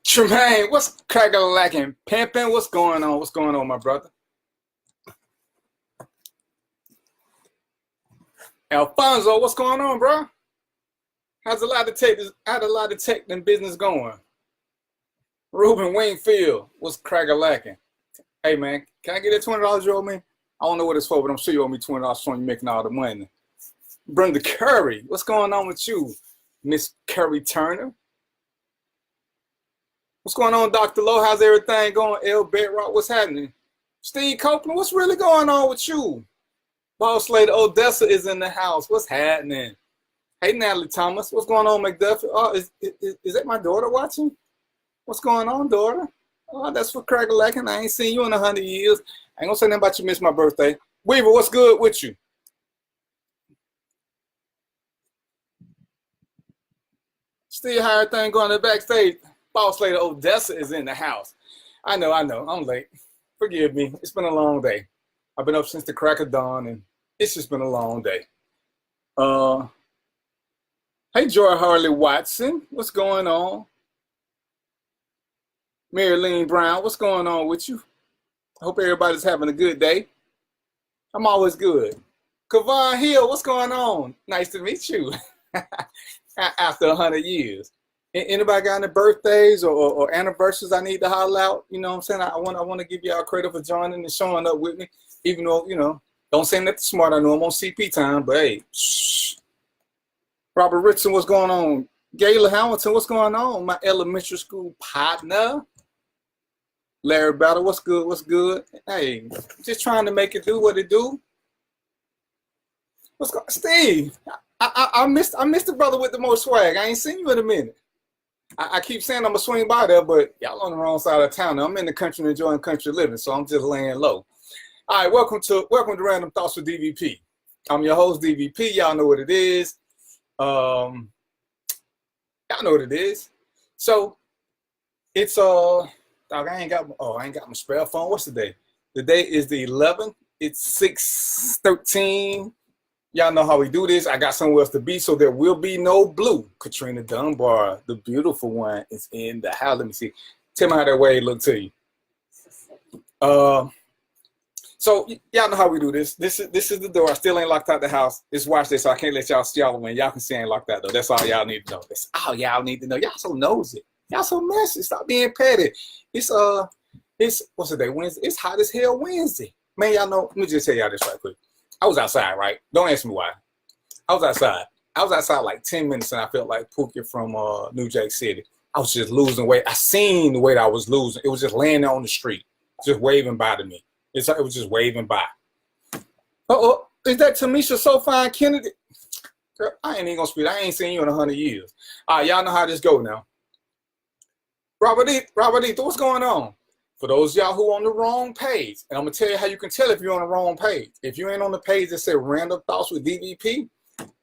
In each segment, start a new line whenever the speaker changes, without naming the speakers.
Tremaine, what's cracking lacking? Pimping, what's going on? What's going on, my brother? Alfonso, what's going on, bro? How's a lot of tech? How's a lot of tech and business going? Ruben Wingfield, what's cracking lacking? Hey man, can I get that $20 you owe me? I don't know what it's for, but I'm sure you owe me $20 for you making all the money. Brenda Curry, what's going on with you, Miss Curry Turner? What's going on, Dr. Lowe? How's everything going? L. Bedrock, what's happening? Steve Copeland, what's really going on with you? Boss Lady Odessa is in the house. What's happening? Hey, Natalie Thomas, what's going on, McDuffie? Oh, is that my daughter watching? What's going on, daughter? Oh, that's for crack-a-lacking. I ain't seen you in 100 years. I ain't gonna say nothing about you missed my birthday. Weaver, what's good with you? Still how everything going in the backstage. Boss Lady Odessa is in the house. I know. I'm late. Forgive me. It's been a long day. I've been up since the crack of dawn, and it's just been a long day. Hey, Joy Harley Watson, what's going on? Marilyn Brown, what's going on with you? I hope everybody's having a good day. I'm always good. Kavon Hill, what's going on? Nice to meet you. After 100 years. Anybody got any birthdays or anniversaries I need to holler out? You know what I'm saying? I want to give y'all credit for joining and showing up with me, even though, don't say nothing smart. I know I'm on CP time, but hey, shh. Robert Richardson, what's going on? Gayla Hamilton, what's going on? My elementary school partner. Larry Battle, what's good? What's good? Hey, just trying to make it do what it do. What's going on? Steve, I missed the brother with the most swag. I ain't seen you in a minute. I keep saying I'm gonna swing by there, but y'all on the wrong side of town. I'm in the country enjoying country living, so I'm just laying low. All right, welcome to Random Thoughts with DVP. I'm your host, DVP. Y'all know what it is. Y'all know what it is. So it's I ain't got my spare phone. What's the day? The day is the 11th. It's 6:13. Y'all know how we do this. I got somewhere else to be, so there will be no blue. Katrina Dunbar, the beautiful one, is in the house. Let me see. Tell me how that way look to you. So y'all know how we do this. This is the door. I still ain't locked out the house. Just watch this, so I can't let y'all see y'all when y'all can see I ain't locked out though. That's all y'all need to know. That's all y'all need to know. Y'all so nosy. Y'all so messy. Stop being petty. It's what's the day? Wednesday. It's hot as hell Wednesday. Man, y'all know. Let me just tell y'all this right quick. I was outside, right? Don't ask me why. I was outside like 10 minutes, and I felt like Pookie from New Jack City. I was just losing weight. I seen the weight I was losing. It was just laying there on the street, just waving by to me. It was just waving by. Is that Tamisha So Fine Kennedy? Girl, I ain't even gonna speak. I ain't seen you in 100 years. All right, y'all know how this go now. Robert E, what's going on? For those of y'all who on the wrong page, and I'm gonna tell you how you can tell if you're on the wrong page. If you ain't on the page that said Random Thoughts with DVP,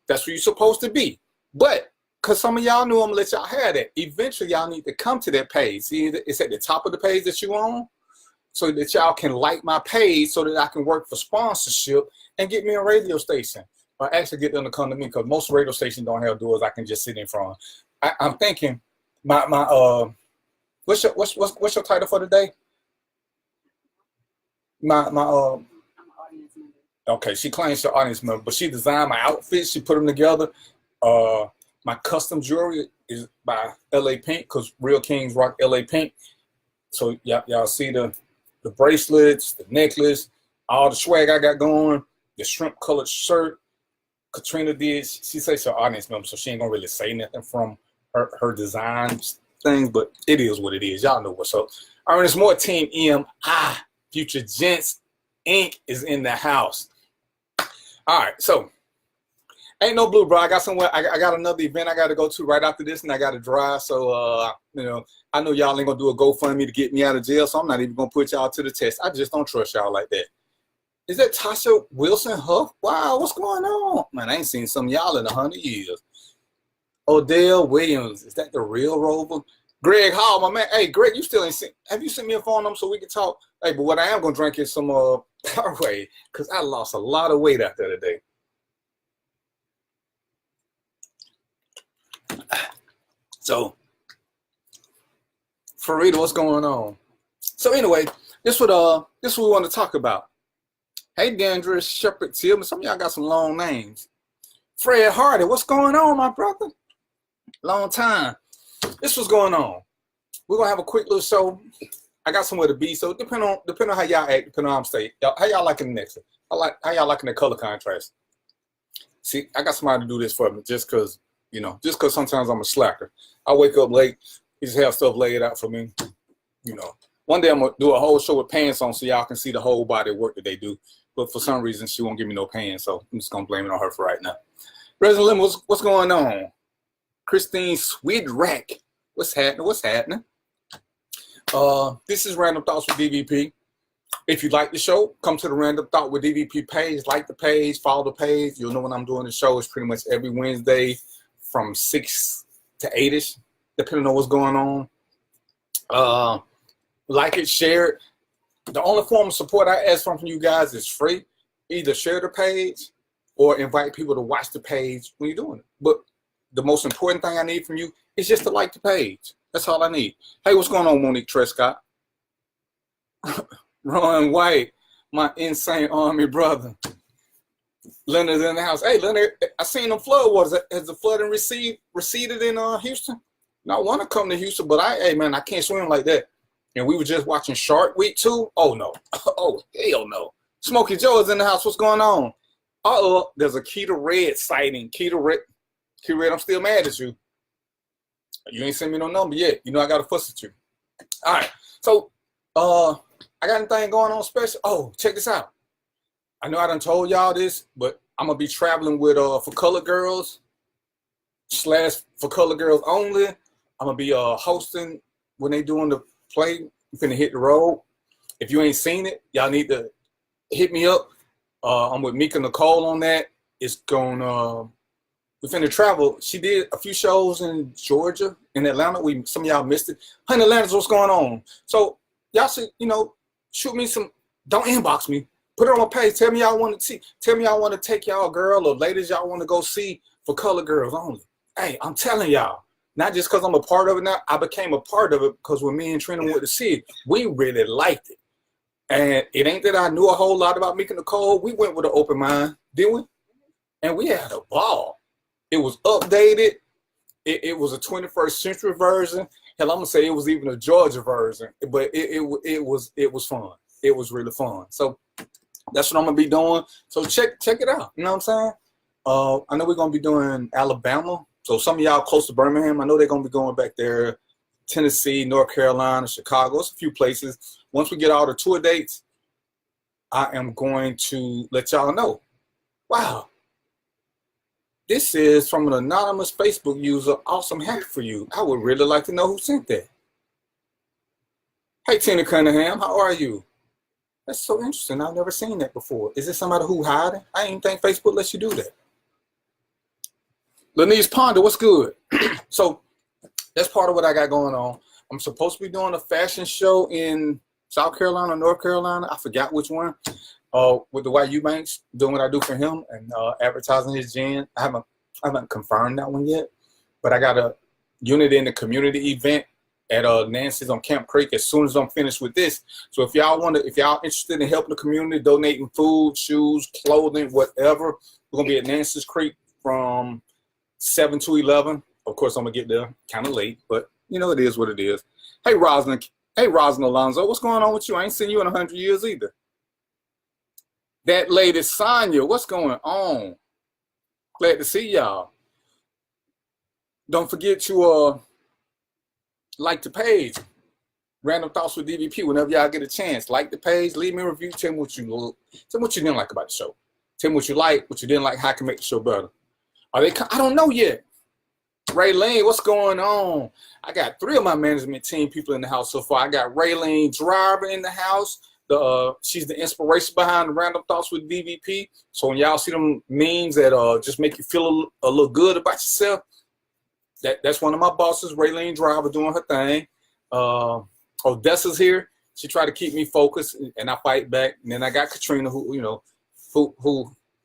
that's where you're supposed to be. But because some of y'all knew, I'm gonna let y'all have that. Eventually, y'all need to come to that page. See, it's at the top of the page that you on, so that y'all can like my page, so that I can work for sponsorship and get me a radio station, or actually get them to come to me, because most radio stations don't have doors I can just sit in front of. I'm thinking, what's your title for today? Okay, she claims she's an audience member, but she designed my outfits. She put them together. My custom jewelry is by LA Pink, because Real Kings rock LA Pink. So y'all see the bracelets, the necklace, all the swag I got going, the shrimp colored shirt. Katrina did. She says she's an audience member, so she ain't gonna really say nothing from her design things, but it is what it is. Y'all know what's up. All right, it's more Team EMI. Future Gents Inc. is in the house. All right, so ain't no blue, bro. I got another event I got to go to right after this, and I got to drive. So, I know y'all ain't gonna do a GoFundMe to get me out of jail, so I'm not even gonna put y'all to the test. I just don't trust y'all like that. Is that Tasha Wilson Huff? Wow, what's going on? Man, I ain't seen some of y'all in 100 years. Odell Williams, is that the real Rover? Greg Hall, my man. Hey, Greg, you still ain't seen. Have you sent me a phone number so we can talk? Hey, but what I am gonna drink is some Powerade, because I lost a lot of weight after the day. So, Farida, what's going on? So anyway, this what we want to talk about. Hey, Dandruff, Shepherd Tillman. Some of y'all got some long names. Fred Hardy, what's going on, my brother? Long time. This what's going on. We're gonna have a quick little show. I got somewhere to be, so depending on how y'all act, depending on how I'm staying. How y'all liking the next one? How y'all liking the color contrast? See, I got somebody to do this for me just cause sometimes I'm a slacker. I wake up late, he just have stuff laid out for me. One day I'm gonna do a whole show with pants on so y'all can see the whole body of work that they do. But for some reason she won't give me no pants, so I'm just gonna blame it on her for right now. President Lim, what's going on? Christine Swidrak, what's happening? This is Random Thoughts with DVP. If you like the show, come to the Random Thought with DVP page, like the page, follow the page. You'll know when I'm doing the show. It's pretty much every Wednesday from 6 to 8ish, depending on what's going on. Like it, share it. The only form of support I ask from you guys is free. Either share the page or invite people to watch the page when you're doing it. But the most important thing I need from you is just to like the page. That's all I need. Hey, what's going on, Monique Trescott? Ron White, my insane army brother. Leonard's in the house. Hey, Leonard, I seen them flood waters. Has the flooding receded in Houston? No, I want to come to Houston, but I can't swim like that. And we were just watching Shark Week 2. Oh, no. Oh, hell no. Smokey Joe is in the house. What's going on? There's a Keita Red sighting. Keita Red, I'm still mad at you. You ain't sent me no number yet. You know I got to fuss at you. All right. So, I got anything going on special? Oh, check this out. I know I done told y'all this, but I'm going to be traveling with For Color Girls / For Color Girls Only. I'm going to be hosting when they doing the play. I'm finna hit the road. If you ain't seen it, y'all need to hit me up. I'm with Mika Nicole on that. It's going we're finna travel. She did a few shows in Georgia, in Atlanta. Some of y'all missed it. Honey Atlanta's what's going on. So y'all should, shoot me some, don't inbox me. Put it on my page. Tell me y'all want to see. Tell me y'all want to take y'all girl or ladies y'all want to go see For Color Girls Only. Hey, I'm telling y'all, not just because I'm a part of it now, I became a part of it because when me and Trina went to see it, we really liked it. And it ain't that I knew a whole lot about Mika Nicole. We went with an open mind, didn't we? And we had a ball. It was updated. It was a 21st century version. Hell, I'm gonna say it was even a Georgia version, but it was fun. It was really fun. So that's what I'm gonna be doing. So check it out. You know what I'm saying? I know we're gonna be doing Alabama. So some of y'all close to Birmingham, I know they're gonna be going back there. Tennessee, North Carolina, Chicago. It's a few places. Once we get all the tour dates, I am going to let y'all know. Wow. This is from an anonymous Facebook user. Awesome hack for you. I would really like to know who sent that. Hey, Tina Cunningham, how are you? That's so interesting. I've never seen that before. Is it somebody who hiding? I didn't think Facebook lets you do that. Lenise Ponder, what's good? So that's part of what I got going on. I'm supposed to be doing a fashion show in South Carolina, North Carolina. I forgot which one. With the White Eubanks, doing what I do for him and advertising his gin. I haven't confirmed that one yet, but I got a unit in the community event at Nancy's on Camp Creek as soon as I'm finished with this. So if y'all interested in helping the community, donating food, shoes, clothing, whatever, we're gonna be at Nancy's Creek from 7 to 11. Of course, I'm gonna get there kind of late, but it is what it is. Hey, Rosalind. Hey, Rosalind Alonzo, what's going on with you? I ain't seen you in 100 years either. That lady Sonya, what's going on? Glad to see y'all. Don't forget to like the page. Random Thoughts with DVP. Whenever y'all get a chance, like the page, leave me a review. Tell me what you didn't like about the show. Tell me what you like, what you didn't like, how I can make the show better. I don't know yet. Raylene, what's going on? I got 3 of my management team people in the house so far. I got Raylene Driver in the house. She's the inspiration behind the Random Thoughts with DVP. So when y'all see them memes that just make you feel a little good about yourself, that's one of my bosses, Raylene Driver, doing her thing. Odessa's here. She tried to keep me focused, and I fight back. And then I got Katrina, who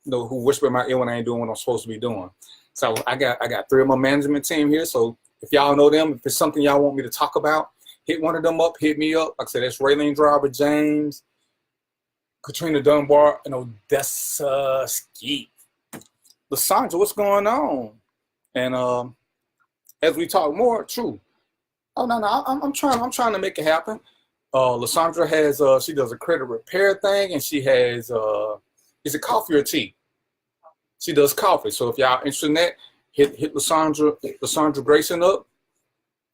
whisper in my ear when I ain't doing what I'm supposed to be doing. So I got 3 of my management team here. So If y'all know them, if it's something y'all want me to talk about, hit one of them up, hit me up. Like I said, that's Raylene Driver, James, Katrina Dunbar, and Odessa Skeet. Lysandra, what's going on? And as we talk more, true. Oh no, I'm trying to make it happen. Lysandra has she does a credit repair thing, and she has is it coffee or tea? She does coffee. So if y'all interested in that, hit Lysandra Grayson up.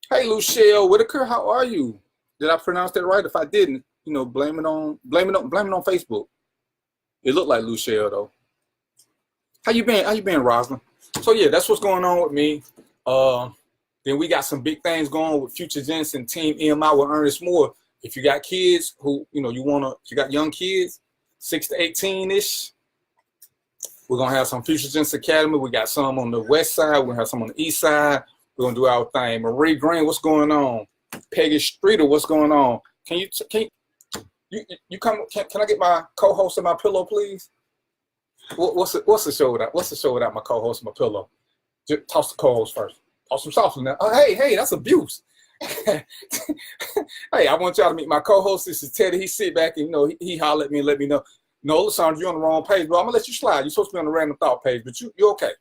Hey, Lucielle Whitaker, how are you? Did I pronounce that right? If I didn't, blame it on Facebook. It looked like Lucielle though. How you been, Rosalind? So yeah, that's what's going on with me. Then we got some big things going with Future Gents and Team EMI with Ernest Moore. If you got kids who, if you got young kids, 6 to 18-ish, we're going to have some Future Gents Academy. We got some on the west side. We're going to have some on the east side. We're going to do our thing. Marie Green, what's going on? Peggy Streeter, what's going on? Can you come? Can I get my co-host and my pillow, please? What's the show without? What's the show without my co-host and my pillow? Just toss the co-host first. Toss some sauce in there. Oh, hey, that's abuse. Hey, I want y'all to meet my co-host. This is Teddy. He sit back and he holler at me and let me know. No, Lysandra, you're on the wrong page, but I'm gonna let you slide. You're supposed to be on the random thought page, but you're okay.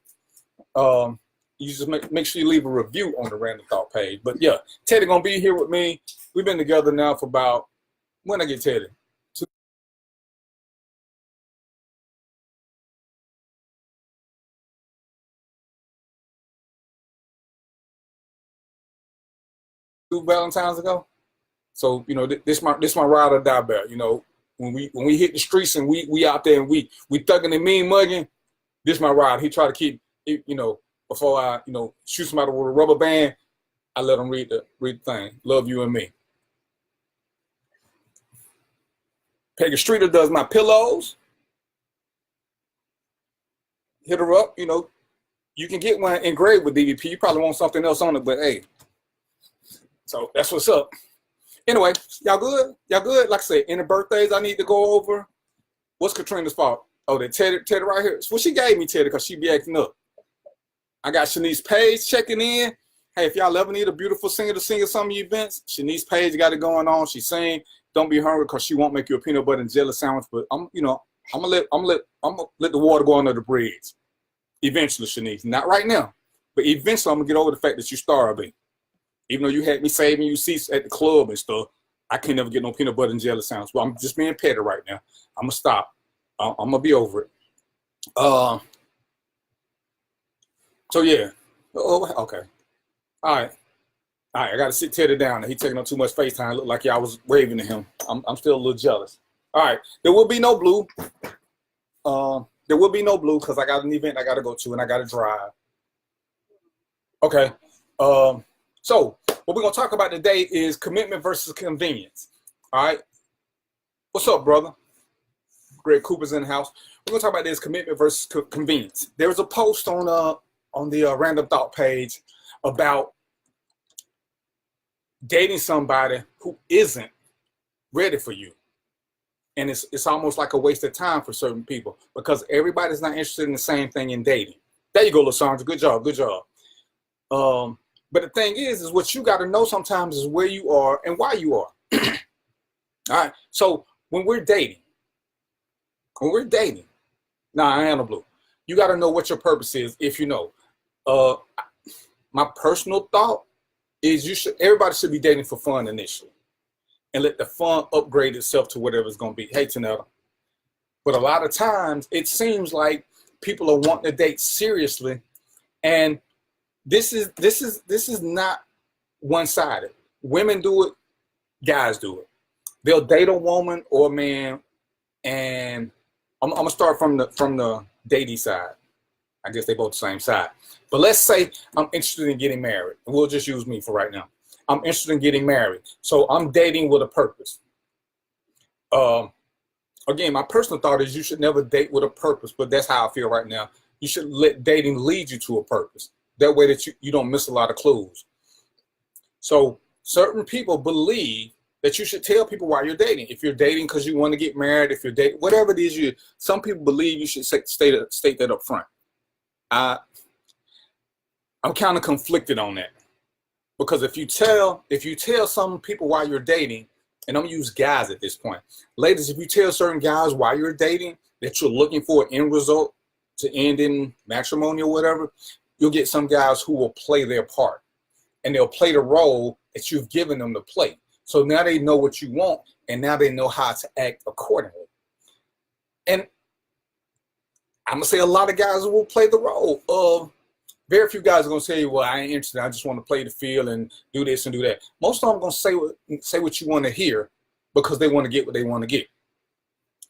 You just make sure you leave a review on the random thought page. But yeah, Teddy gonna be here with me. We've been together now for about, when I get Teddy? 2 Valentine's ago. So this my ride or die bear. When we hit the streets and we out there and we thugging and mean mugging, this my ride. He try to keep before I shoot somebody with a rubber band, I let him read the thing. Love you and me. Peggy Streeter does my pillows. Hit her up. You can get one engraved with DVP. You probably want something else on it, but hey. So that's what's up. Anyway, y'all good? Y'all good? Like I said, any birthdays I need to go over? What's Katrina's fault? Oh, that Teddy right here. Well, she gave me Teddy because she be acting up. I got Shanice Page checking in. Hey, if y'all ever need a beautiful singer to sing at some of your events, Shanice Page got it going on. She sing. Don't be hungry because she won't make you a peanut butter and jelly sandwich. But I'm gonna let the water go under the bridge. Eventually, Shanice. Not right now, but eventually I'm gonna get over the fact that you starving. Even though you had me saving you seats at the club and stuff, I can't never get no peanut butter and jelly sandwich. Well, I'm just being petty right now. I'm gonna stop. I'm gonna be over it. So yeah. Oh, okay. All right. I gotta sit Teddy down. He taking up too much FaceTime. Look like y'all was waving to him. I'm still a little jealous. All right. There will be no blue. There will be no blue because I got an event I gotta go to and I gotta drive. Okay. So what we're gonna talk about today is commitment versus convenience. All right. What's up, brother? Greg Cooper's in the house. We're gonna talk about this commitment versus convenience. There was a post on the random thought page about dating somebody who isn't ready for you. And it's almost like a waste of time for certain people because everybody's not interested in the same thing in dating. There you go, Lysandra. Good job. Good job. But the thing is what you got to know sometimes is where you are and why you are. All right. So when we're dating, I am a blue. You got to know what your purpose is. If you know, my personal thought is everybody should be dating for fun initially, and let the fun upgrade itself to whatever it's gonna be. Hey, Tanetta. But a lot of times it seems like people are wanting to date seriously, and this is not one-sided. Women do it, guys do it. They'll date a woman or a man, and I'm gonna start from the dating side. I guess they both the same side. But let's say I'm interested in getting married. We'll just use me for right now. I'm interested in getting married. So I'm dating with a purpose. Again, my personal thought is you should never date with a purpose, but that's how I feel right now. You should let dating lead you to a purpose. That way that you don't miss a lot of clues. So certain people believe that you should tell people why you're dating. If you're dating because you want to get married, if you're dating, whatever it is, some people believe you should state that up front. I'm kind of conflicted on that. Because if you tell some people while you're dating, and I'm gonna use guys at this point, ladies, if you tell certain guys while you're dating that you're looking for an end result to end in matrimony or whatever, you'll get some guys who will play their part, and they'll play the role that you've given them to play. So now they know what you want, and now they know how to act accordingly. And I'm gonna say a lot of guys will play the role of. Very few guys are gonna say, "Well, I ain't interested. I just want to play the field and do this and do that." Most of them are gonna say what you want to hear because they want to get what they want to get.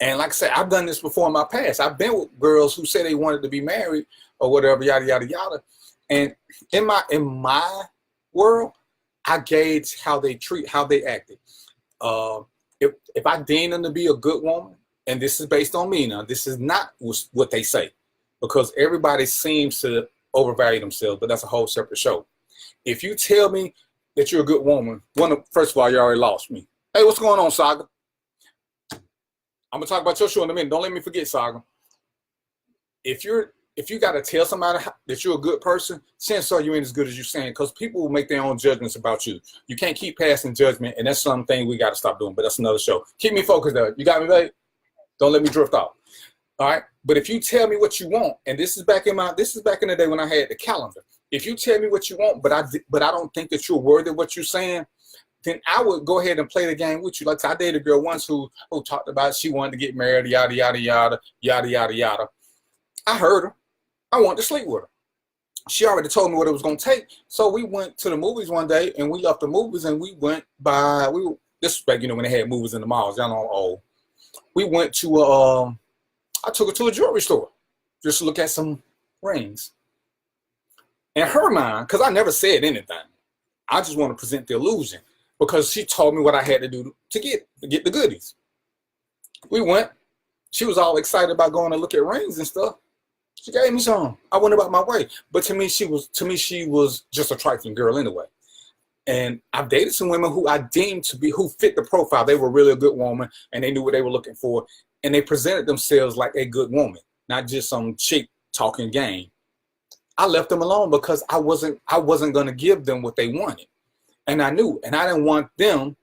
And like I said, I've done this before in my past. I've been with girls who said they wanted to be married or whatever, yada yada yada. And in my world, I gauge how they acted. If I deem them to be a good woman, and this is based on me now, this is not what they say, because everybody seems to overvalue themselves, but that's a whole separate show. If you tell me that you're a good woman, first of all, you already lost me. Hey, what's going on, Saga? I'm gonna talk about your show in a minute. Don't let me forget, Saga. If you gotta tell somebody that you're a good person, chances are you ain't as good as you're saying, because people will make their own judgments about you. You can't keep passing judgment, and that's something we gotta stop doing. But that's another show. Keep me focused, though. You got me, babe? Don't let me drift off. All right, but if you tell me what you want, and this is back in the day when I had the calendar. If you tell me what you want, but I don't think that you're worthy of what you're saying, then I would go ahead and play the game with you. Like I dated a girl once who talked about she wanted to get married, yada yada yada yada yada yada. I heard her. I wanted to sleep with her. She already told me what it was gonna take. So we went to the movies one day, and we left the movies, and we went by. This was back, when they had movies in the malls. Y'all know I'm old. We went to I took her to a jewelry store just to look at some rings. In her mind, because I never said anything, I just want to present the illusion, because she told me what I had to do to get the goodies. We went. She was all excited about going to look at rings and stuff. She gave me some. I went about my way. But to me, she was just a trifling girl anyway. And I've dated some women who I deemed to be, who fit the profile. They were really a good woman, and they knew what they were looking for. And they presented themselves like a good woman, not just some chick talking game. I left them alone because I wasn't going to give them what they wanted. And I knew, and I didn't want them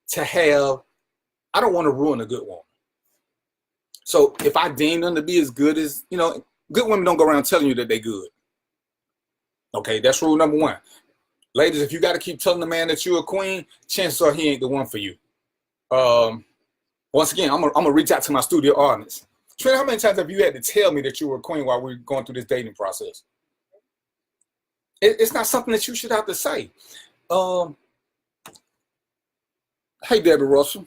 to have, I don't want to ruin a good woman. So if I deem them to be as good as, good women don't go around telling you that they're good. Okay, that's rule number one. Ladies, if you got to keep telling the man that you're a queen, chances are he ain't the one for you. Once again, I'm gonna reach out to my studio audience. Trina, how many times have you had to tell me that you were a queen while we were going through this dating process? It's not something that you should have to say. Hey, Debbie Russell.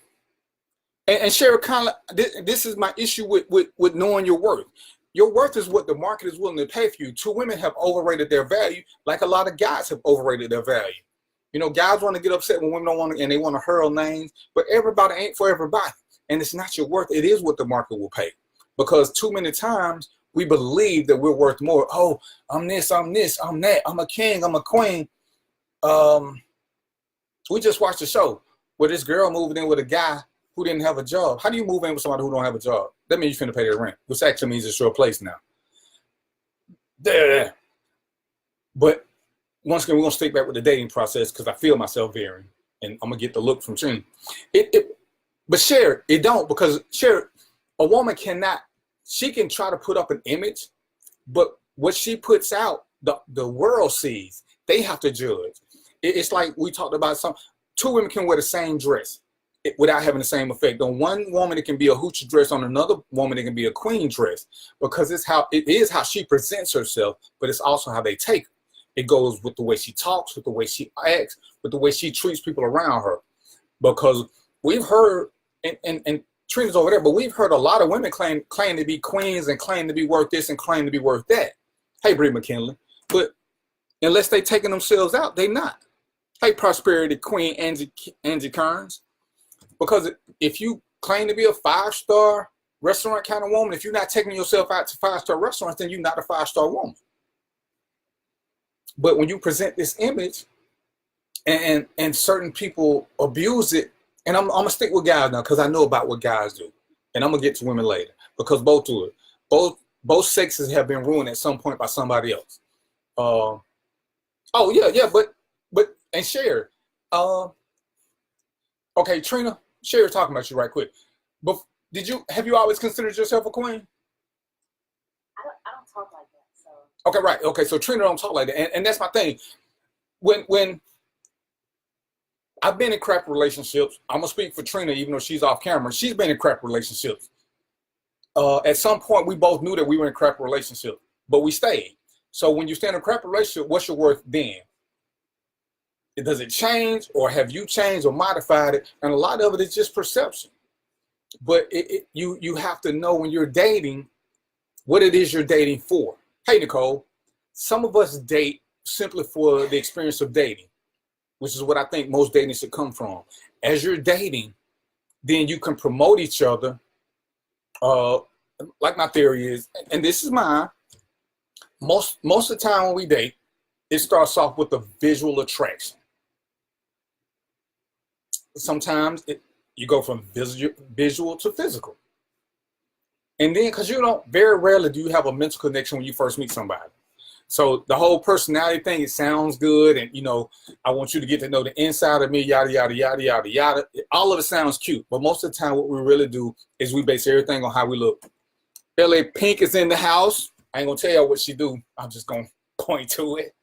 And Sherry Conley, this is my issue with knowing your worth. Your worth is what the market is willing to pay for you. Two women have overrated their value, like a lot of guys have overrated their value. Guys want to get upset when women don't want to, and they want to hurl names, but everybody ain't for everybody. And it's not your worth. It is what the market will pay. Because too many times we believe that we're worth more. Oh, I'm this, I'm that. I'm a king, I'm a queen. We just watched a show where this girl moved in with a guy who didn't have a job. How do you move in with somebody who don't have a job? That means you're finna pay their rent, which actually means it's your place now. There. But once again, we're gonna stick back with the dating process because I feel myself veering, and I'm gonna get the look from Trina. But Sherry, it don't, because Sherry, a woman cannot. She can try to put up an image, but what she puts out, the world sees. They have to judge. It's like we talked about. Two women can wear the same dress without having the same effect. On one woman, it can be a hoochie dress. On another woman, it can be a queen dress, because it is how she presents herself, but it's also how they take her. It goes with the way she talks, with the way she acts, with the way she treats people around her. Because we've heard, and Trina's over there, but we've heard a lot of women claim to be queens and claim to be worth this and claim to be worth that. Hey, Brie McKinley. But unless they taking themselves out, they not. Hey, Prosperity Queen Angie Kearns. Because if you claim to be a 5-star restaurant kind of woman, if you're not taking yourself out to 5-star restaurants, then you're not a 5-star woman. But when you present this image and certain people abuse it, and I'm gonna stick with guys now because I know about what guys do, and I'm gonna get to women later because both do it. Both sexes have been ruined at some point by somebody else. But And Sherry, uh, okay, Trina, Sherry talking about you right quick. But have you always considered yourself a queen?
I don't talk like that. So
Okay, right. Okay, so Trina don't talk like that, and that's my thing. When I've been in crap relationships, I'm gonna speak for Trina, even though she's off camera. She's been in crap relationships. At some point, we both knew that we were in crap relationship, but we stayed. So when you stay in a crap relationship, what's your worth then? Does it change, or have you changed or modified it? And a lot of it is just perception. But you have to know when you're dating what it is you're dating for. Hey, Nicole, some of us date simply for the experience of dating, which is what I think most dating should come from. As you're dating, then you can promote each other. Like my theory is, and this is mine, most of the time when we date, it starts off with a visual attraction. Sometimes you go from visual to physical. And then, because very rarely do you have a mental connection when you first meet somebody. So the whole personality thing, it sounds good. And, I want you to get to know the inside of me, yada, yada, yada, yada, yada. All of it sounds cute. But most of the time, what we really do is we base everything on how we look. LA Pink is in the house. I ain't going to tell y'all what she do. I'm just going to point to it.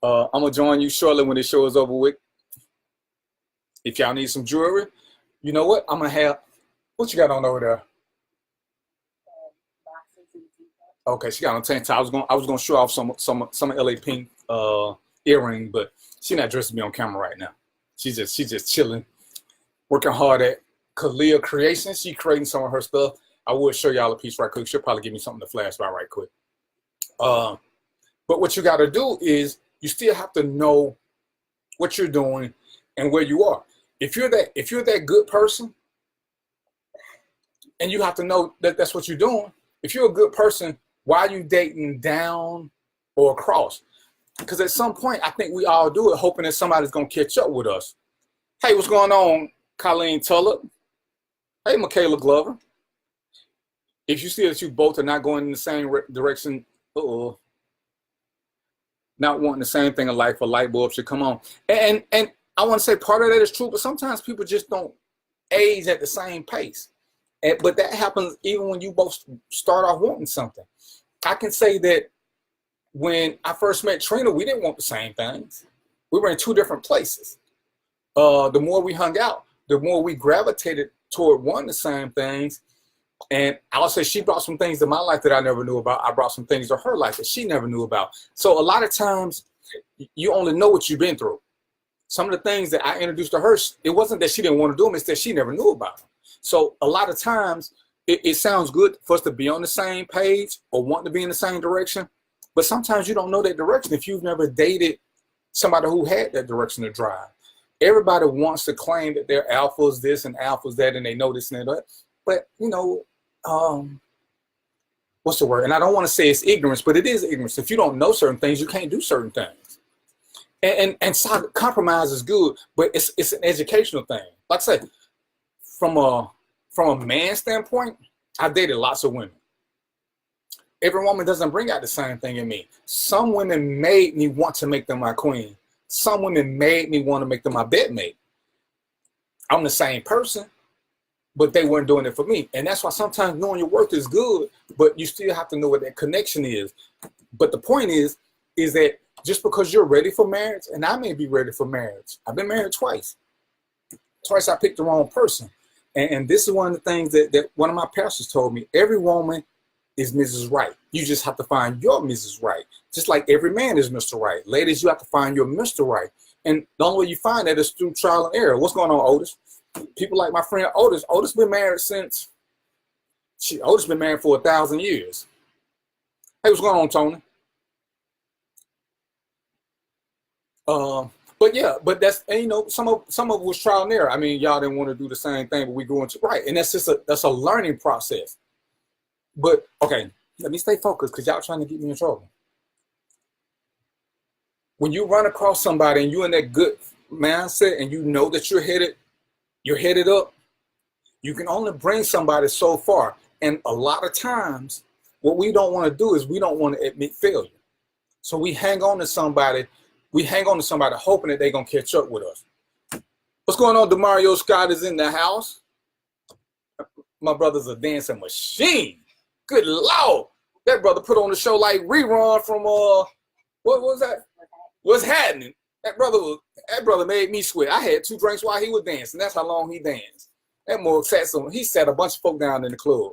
I'm going to join you shortly when the show is over with. If y'all need some jewelry, you know what? I'm going to have, what you got on over there? Okay, she got on tank top. I was gonna show off some LA Pink earring, but she's not dressing me on camera right now. She's just chilling, working hard at Kalia Creations. She creating some of her stuff. I would show y'all a piece right quick. She'll probably give me something to flash by right quick. But what you got to do is you still have to know what you're doing and where you are. If you're that good person, and you have to know that that's what you're doing. If you're a good person, why are you dating down or across? Because at some point, I think we all do it, hoping that somebody's going to catch up with us. Hey, what's going on, Colleen Tulloch? Hey, Michaela Glover. If you see that you both are not going in the same direction, not wanting the same thing in life, a light bulb should come on. And I want to say part of that is true, but sometimes people just don't age at the same pace. But that happens even when you both start off wanting something. I can say that when I first met Trina, we didn't want the same things. We were in two different places. The more we hung out, the more we gravitated toward wanting the same things. And I'll say she brought some things to my life that I never knew about. I brought some things to her life that she never knew about. So a lot of times you only know what you've been through. Some of the things that I introduced to her, it wasn't that she didn't want to do them, it's that she never knew about them. So a lot of times it sounds good for us to be on the same page or want to be in the same direction, but sometimes you don't know that direction if you've never dated somebody who had that direction to drive. Everybody wants to claim that they're alphas this and alphas that, and they know this and that. But, what's the word? And I don't want to say it's ignorance, but it is ignorance. If you don't know certain things, you can't do certain things. And so compromise is good, but it's an educational thing. Like I said, from a man standpoint, I've dated lots of women. Every woman doesn't bring out the same thing in me. Some women made me want to make them my queen. Some women made me want to make them my bedmate. I'm the same person, but they weren't doing it for me. And that's why sometimes knowing your worth is good, but you still have to know what that connection is. But the point is that just because you're ready for marriage, and I may be ready for marriage. I've been married twice. Twice I picked the wrong person. And this is one of the things that one of my pastors told me. Every woman is Mrs. Right. You just have to find your Mrs. Right. Just like every man is Mr. Right. Ladies, you have to find your Mr. Right. And the only way you find that is through trial and error. What's going on, Otis? People like my friend Otis. Otis been married Otis been married for 1,000 years. Hey, what's going on, Tony? But that's, and some of it was trial and error. I mean, y'all didn't want to do the same thing, but we grew into right. And that's a learning process. But okay, let me stay focused because y'all trying to get me in trouble. When you run across somebody and you're in that good mindset and you know that you're headed up, you can only bring somebody so far. And a lot of times, what we don't want to do is we don't want to admit failure. So we hang on to somebody we hang on to somebody hoping that they're going to catch up with us. What's going on? Demario Scott is in the house. My brother's a dancing machine. Good Lord. That brother put on the show like Rerun from, what was that? What's happening? That brother made me sweat. I had 2 drinks while he was dancing. That's how long he danced. That more he sat a bunch of folk down in the club.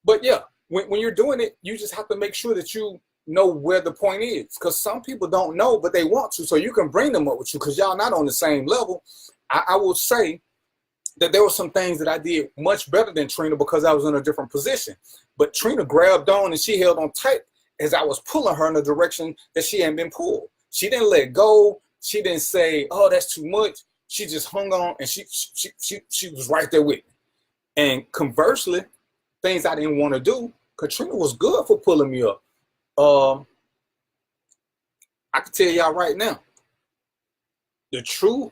But yeah, when you're doing it, you just have to make sure that you know where the point is, because some people don't know, but they want to. So you can bring them up with you because y'all not on the same level. I will say that there were some things that I did much better than Trina because I was in a different position. But Trina grabbed on and she held on tight as I was pulling her in a direction that she hadn't been pulled. She didn't let go. She didn't say, "Oh, that's too much." She just hung on, and she was right there with me. And conversely, things I didn't want to do, Katrina was good for pulling me up. I can tell y'all right now, the true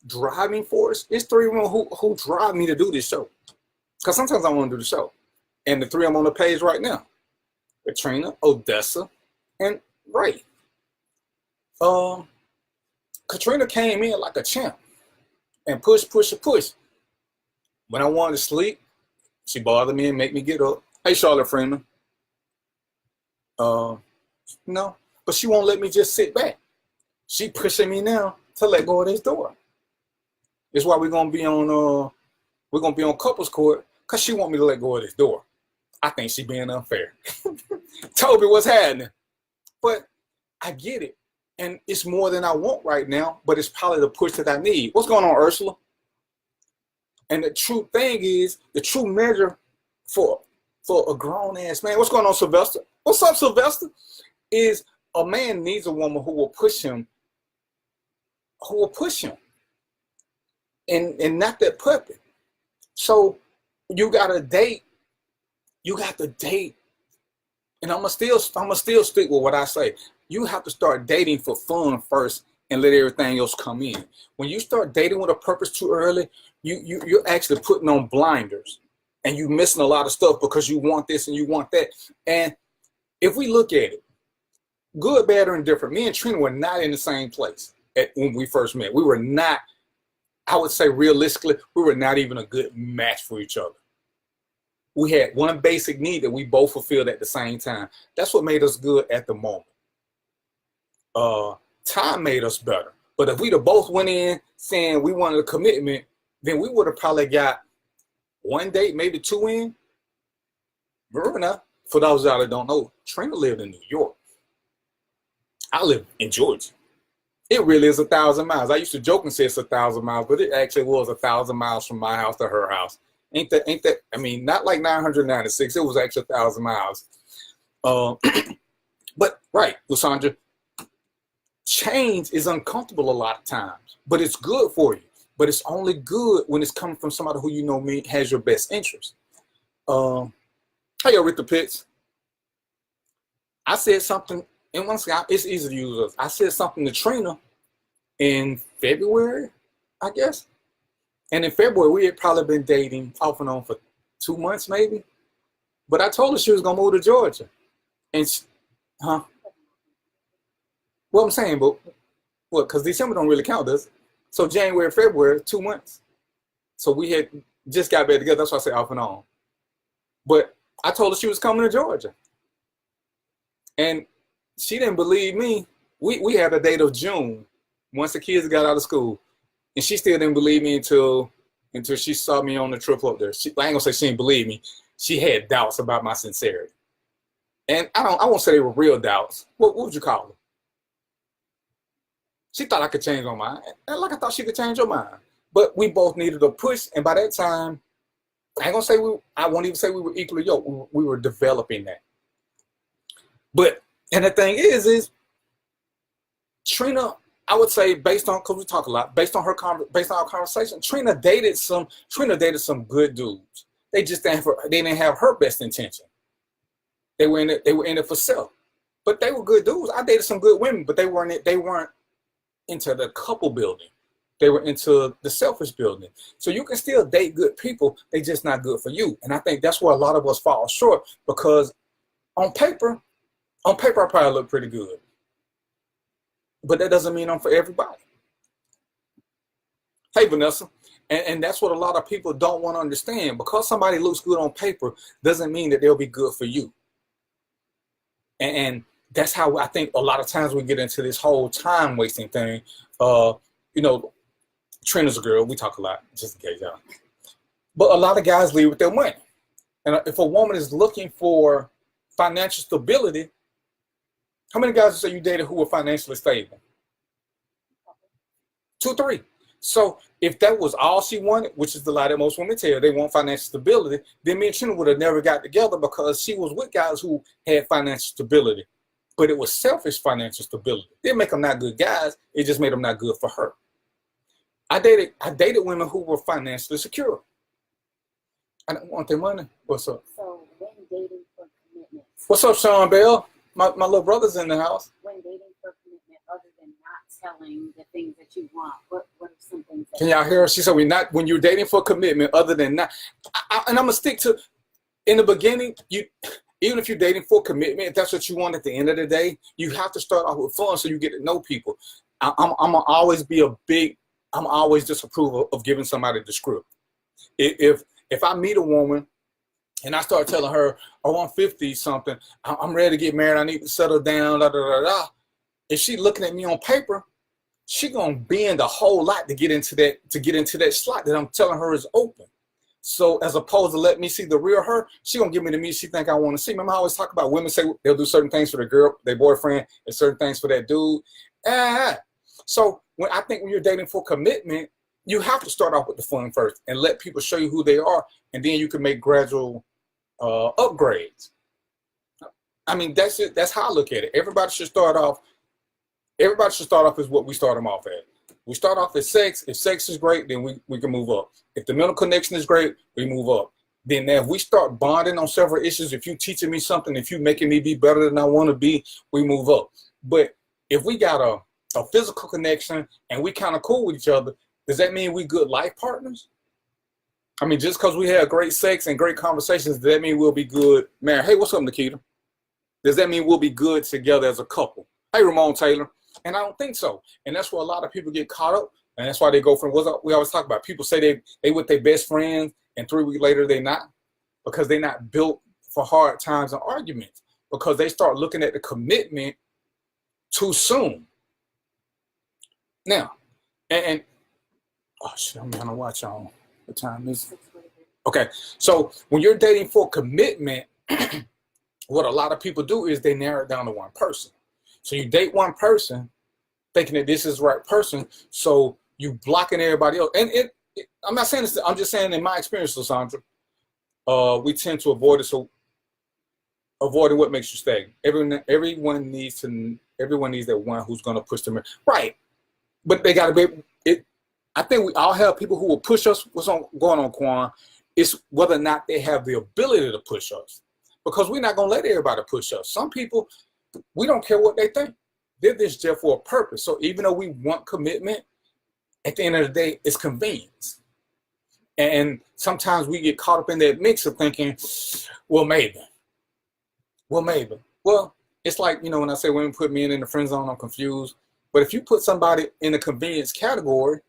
driving force is 3 of them who drive me to do this show. Because sometimes I want to do the show. And the 3 I'm on the page right now: Katrina, Odessa, and Ray. Katrina came in like a champ and push. When I wanted to sleep, she bothered me and made me get up. Hey, Charlotte Freeman. No, but she won't let me just sit back. She pushing me now to let go of this door. It's why we're gonna be on couples court, because she want me to let go of this door. I think she being unfair. Toby, what's happening? But I get it. And it's more than I want right now, but it's probably the push that I need. What's going on, Ursula? And the true thing is, the true measure for a grown-ass man, what's going on, Sylvester? What's up, Sylvester? Is a man needs a woman who will push him, and not that puppet. So you got to date, and I'm gonna still stick with what I say. You have to start dating for fun first and let everything else come in. When you start dating with a purpose too early, you're actually putting on blinders and you're missing a lot of stuff because you want this and you want that. And if we look at it, good, bad, or indifferent, me and Trina were not in the same place when we first met. We were not, I would say realistically, we were not even a good match for each other. We had one basic need that we both fulfilled at the same time. That's what made us good at the moment. Time made us better. But if we'd have both went in saying we wanted a commitment, then we would have probably got 1 date, maybe 2 in. Remember now, for those out that don't know, Trina lived in New York. I live in Georgia. It really is 1,000 miles. I used to joke and say it's 1,000 miles, but it actually was 1,000 miles from my house to her house. Ain't that, I mean, not like 996. It was actually 1,000 miles. But right, Lysandra, change is uncomfortable a lot of times, but it's good for you. But it's only good when it's coming from somebody who you know has your best interest. Hey, Aretha Pitts. I said something, and once again, it's easy to use us. I said something to Trina in February, I guess. And in February, we had probably been dating off and on for 2 months, maybe. But I told her she was gonna move to Georgia, and well, I'm saying, but what? Because December don't really count, does it? So January, February, 2 months. So we had just got back together. That's why I say off and on. But I told her she was coming to Georgia, and she didn't believe me. We had a date of June once the kids got out of school. And she still didn't believe me until she saw me on the trip up there. I ain't gonna say she didn't believe me. She had doubts about my sincerity. And I won't say they were real doubts. What would you call them? She thought I could change my mind. And like I thought she could change her mind. But we both needed a push. And by that time, I ain't gonna say I won't even say we were equally yoked. We were developing that. But, and the thing is Trina, I would say, based on, because we talk a lot, based on our conversation, Trina dated some good dudes. They just didn't have her best intention. They were in it for self. But they were good dudes. I dated some good women, but they weren't into the couple building. They were into the selfish building. So you can still date good people, they just not good for you. And I think that's where a lot of us fall short, because on paper I probably look pretty good. but that doesn't mean I'm for everybody. Hey, Vanessa. And that's what a lot of people don't want to understand. Because somebody looks good on paper doesn't mean that they'll be good for you. And that's how I think a lot of times we get into this whole time wasting thing. You know, Trina's a girl. We talk a lot, just in case y'all. But a lot of guys leave with their money. And if a woman is looking for financial stability, how many guys say you dated who were financially stable? 2, 3. So if that was all she wanted, which is the lie that most women tell, they want financial stability, then me and Trina would have never got together because she was with guys who had financial stability. But it was selfish financial stability. It didn't make them not good guys. It just made them not good for her. I dated women who were financially secure. I didn't want their money. What's up?
So when dating for commitment.
What's up, Sean Bell? My little brother's in the house.
When dating for commitment, other than not telling the things that you want, what are some things that
Can y'all hear her? She said when you're dating for commitment, other than not. And I'm gonna stick to, in the beginning, even if you're dating for commitment, if that's what you want at the end of the day, you have to start off with fun so you get to know people. I'm gonna always I'm always disapprove of giving somebody the script. If I meet a woman and I start telling her, oh, I'm 50 something, I'm ready to get married, I need to settle down, da da da da. If she looking at me on paper, she gonna bend a whole lot to get into that slot that I'm telling her is open. So as opposed to let me see the real her, she gonna give me the me she think I want to see. Remember I always talk about women say they'll do certain things for the girl, their boyfriend, and certain things for that dude. So when you're dating for commitment, you have to start off with the fun first and let people show you who they are, and then you can make gradual upgrades. I mean, that's it. That's how I look at it. Everybody should start off as what we start them off at. We start off at sex. If sex is great, then we can move up. If the mental connection is great, we move up. Then if we start bonding on several issues, if you teaching me something, if you making me be better than I want to be, we move up. But if we got a physical connection and we kind of cool with each other, does that mean we good life partners? I mean, just because we have great sex and great conversations, does that mean we'll be good married? Hey, what's up, Nikita? Does that mean we'll be good together as a couple? Hey, Ramon Taylor. And I don't think so. And that's where a lot of people get caught up. And that's why they go from what we always talk about. People say they with their best friends and 3 weeks later they not, because they're not built for hard times and arguments, because they start looking at the commitment too soon. Now, and oh shit, I'm gonna watch on what time is it? Okay, so when you're dating for commitment, what a lot of people do is they narrow it down to one person. So you date one person thinking that this is the right person, so you blocking everybody else. And I'm not saying this, I'm just saying in my experience, Lysandra, we tend to avoid it. So avoiding what makes you stagnant. Everyone needs that one who's gonna push them in. Right. But they gotta be it. I think we all have people who will push us. What's going on, Quan? It's whether or not they have the ability to push us. Because we're not gonna let everybody push us. Some people, we don't care what they think. They're just there for a purpose. So even though we want commitment, at the end of the day, it's convenience. And sometimes we get caught up in that mix of thinking, well, maybe. Well, it's like, when I say women put men in the friend zone, I'm confused. But if you put somebody in the convenience category,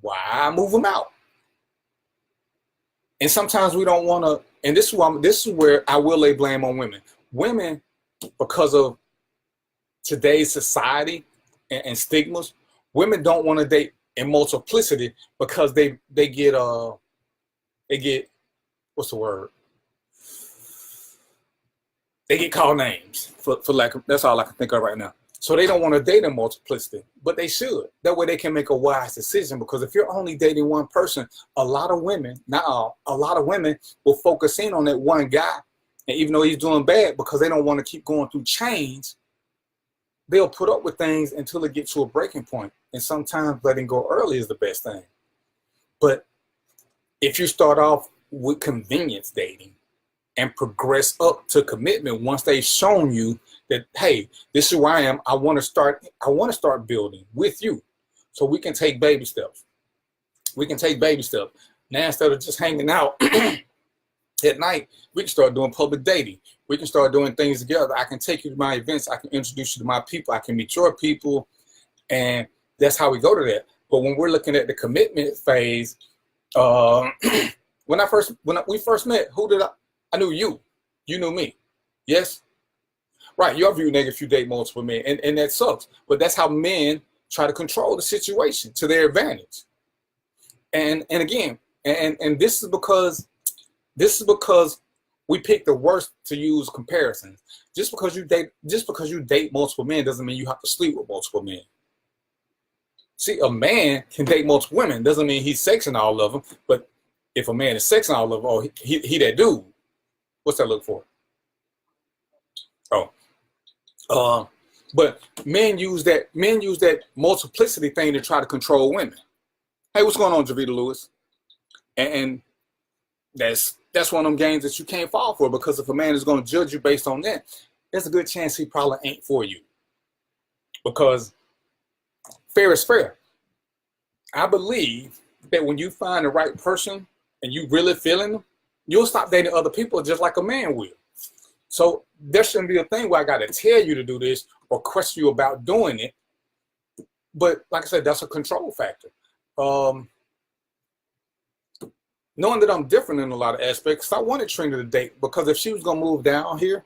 why move them out? And sometimes we don't want to, and this is where I will lay blame on women. Women, because of today's society and stigmas, women don't want to date in multiplicity because they get what's the word? They get called names for lack of, that's all I can think of right now. So they don't want to date in multiplicity, but they should. That way they can make a wise decision, because if you're only dating one person, a lot of women, not all, a lot of women will focus in on that one guy. And even though he's doing bad, because they don't want to keep going through change, they'll put up with things until it gets to a breaking point. And sometimes letting go early is the best thing. But if you start off with convenience dating and progress up to commitment, once they've shown you that, hey, this is where I am, I want to start building with you. So we can take baby steps. Now, instead of just hanging out at night, we can start doing public dating. We can start doing things together. I can take you to my events. I can introduce you to my people. I can meet your people. And that's how we go to that. But when we're looking at the commitment phase, when we first met, I knew you. You knew me. Yes? Right, you're viewed negative if you date multiple men, and that sucks. But that's how men try to control the situation to their advantage. And again, and this is because we pick the worst to use comparisons. Just because you date multiple men doesn't mean you have to sleep with multiple men. See, a man can date multiple women. Doesn't mean he's sexing all of them. But if a man is sexing all of them, oh, he that dude. What's that look for? Oh. But men use that multiplicity thing to try to control women. Hey, what's going on, Javita Lewis? And that's one of them games that you can't fall for, because if a man is going to judge you based on that, there's a good chance he probably ain't for you. Because fair is fair. I believe that when you find the right person and you really feeling them, you'll stop dating other people just like a man will. So there shouldn't be a thing where I got to tell you to do this or question you about doing it. But like I said, that's a control factor. Knowing that I'm different in a lot of aspects, I wanted Trina to date, because if she was going to move down here,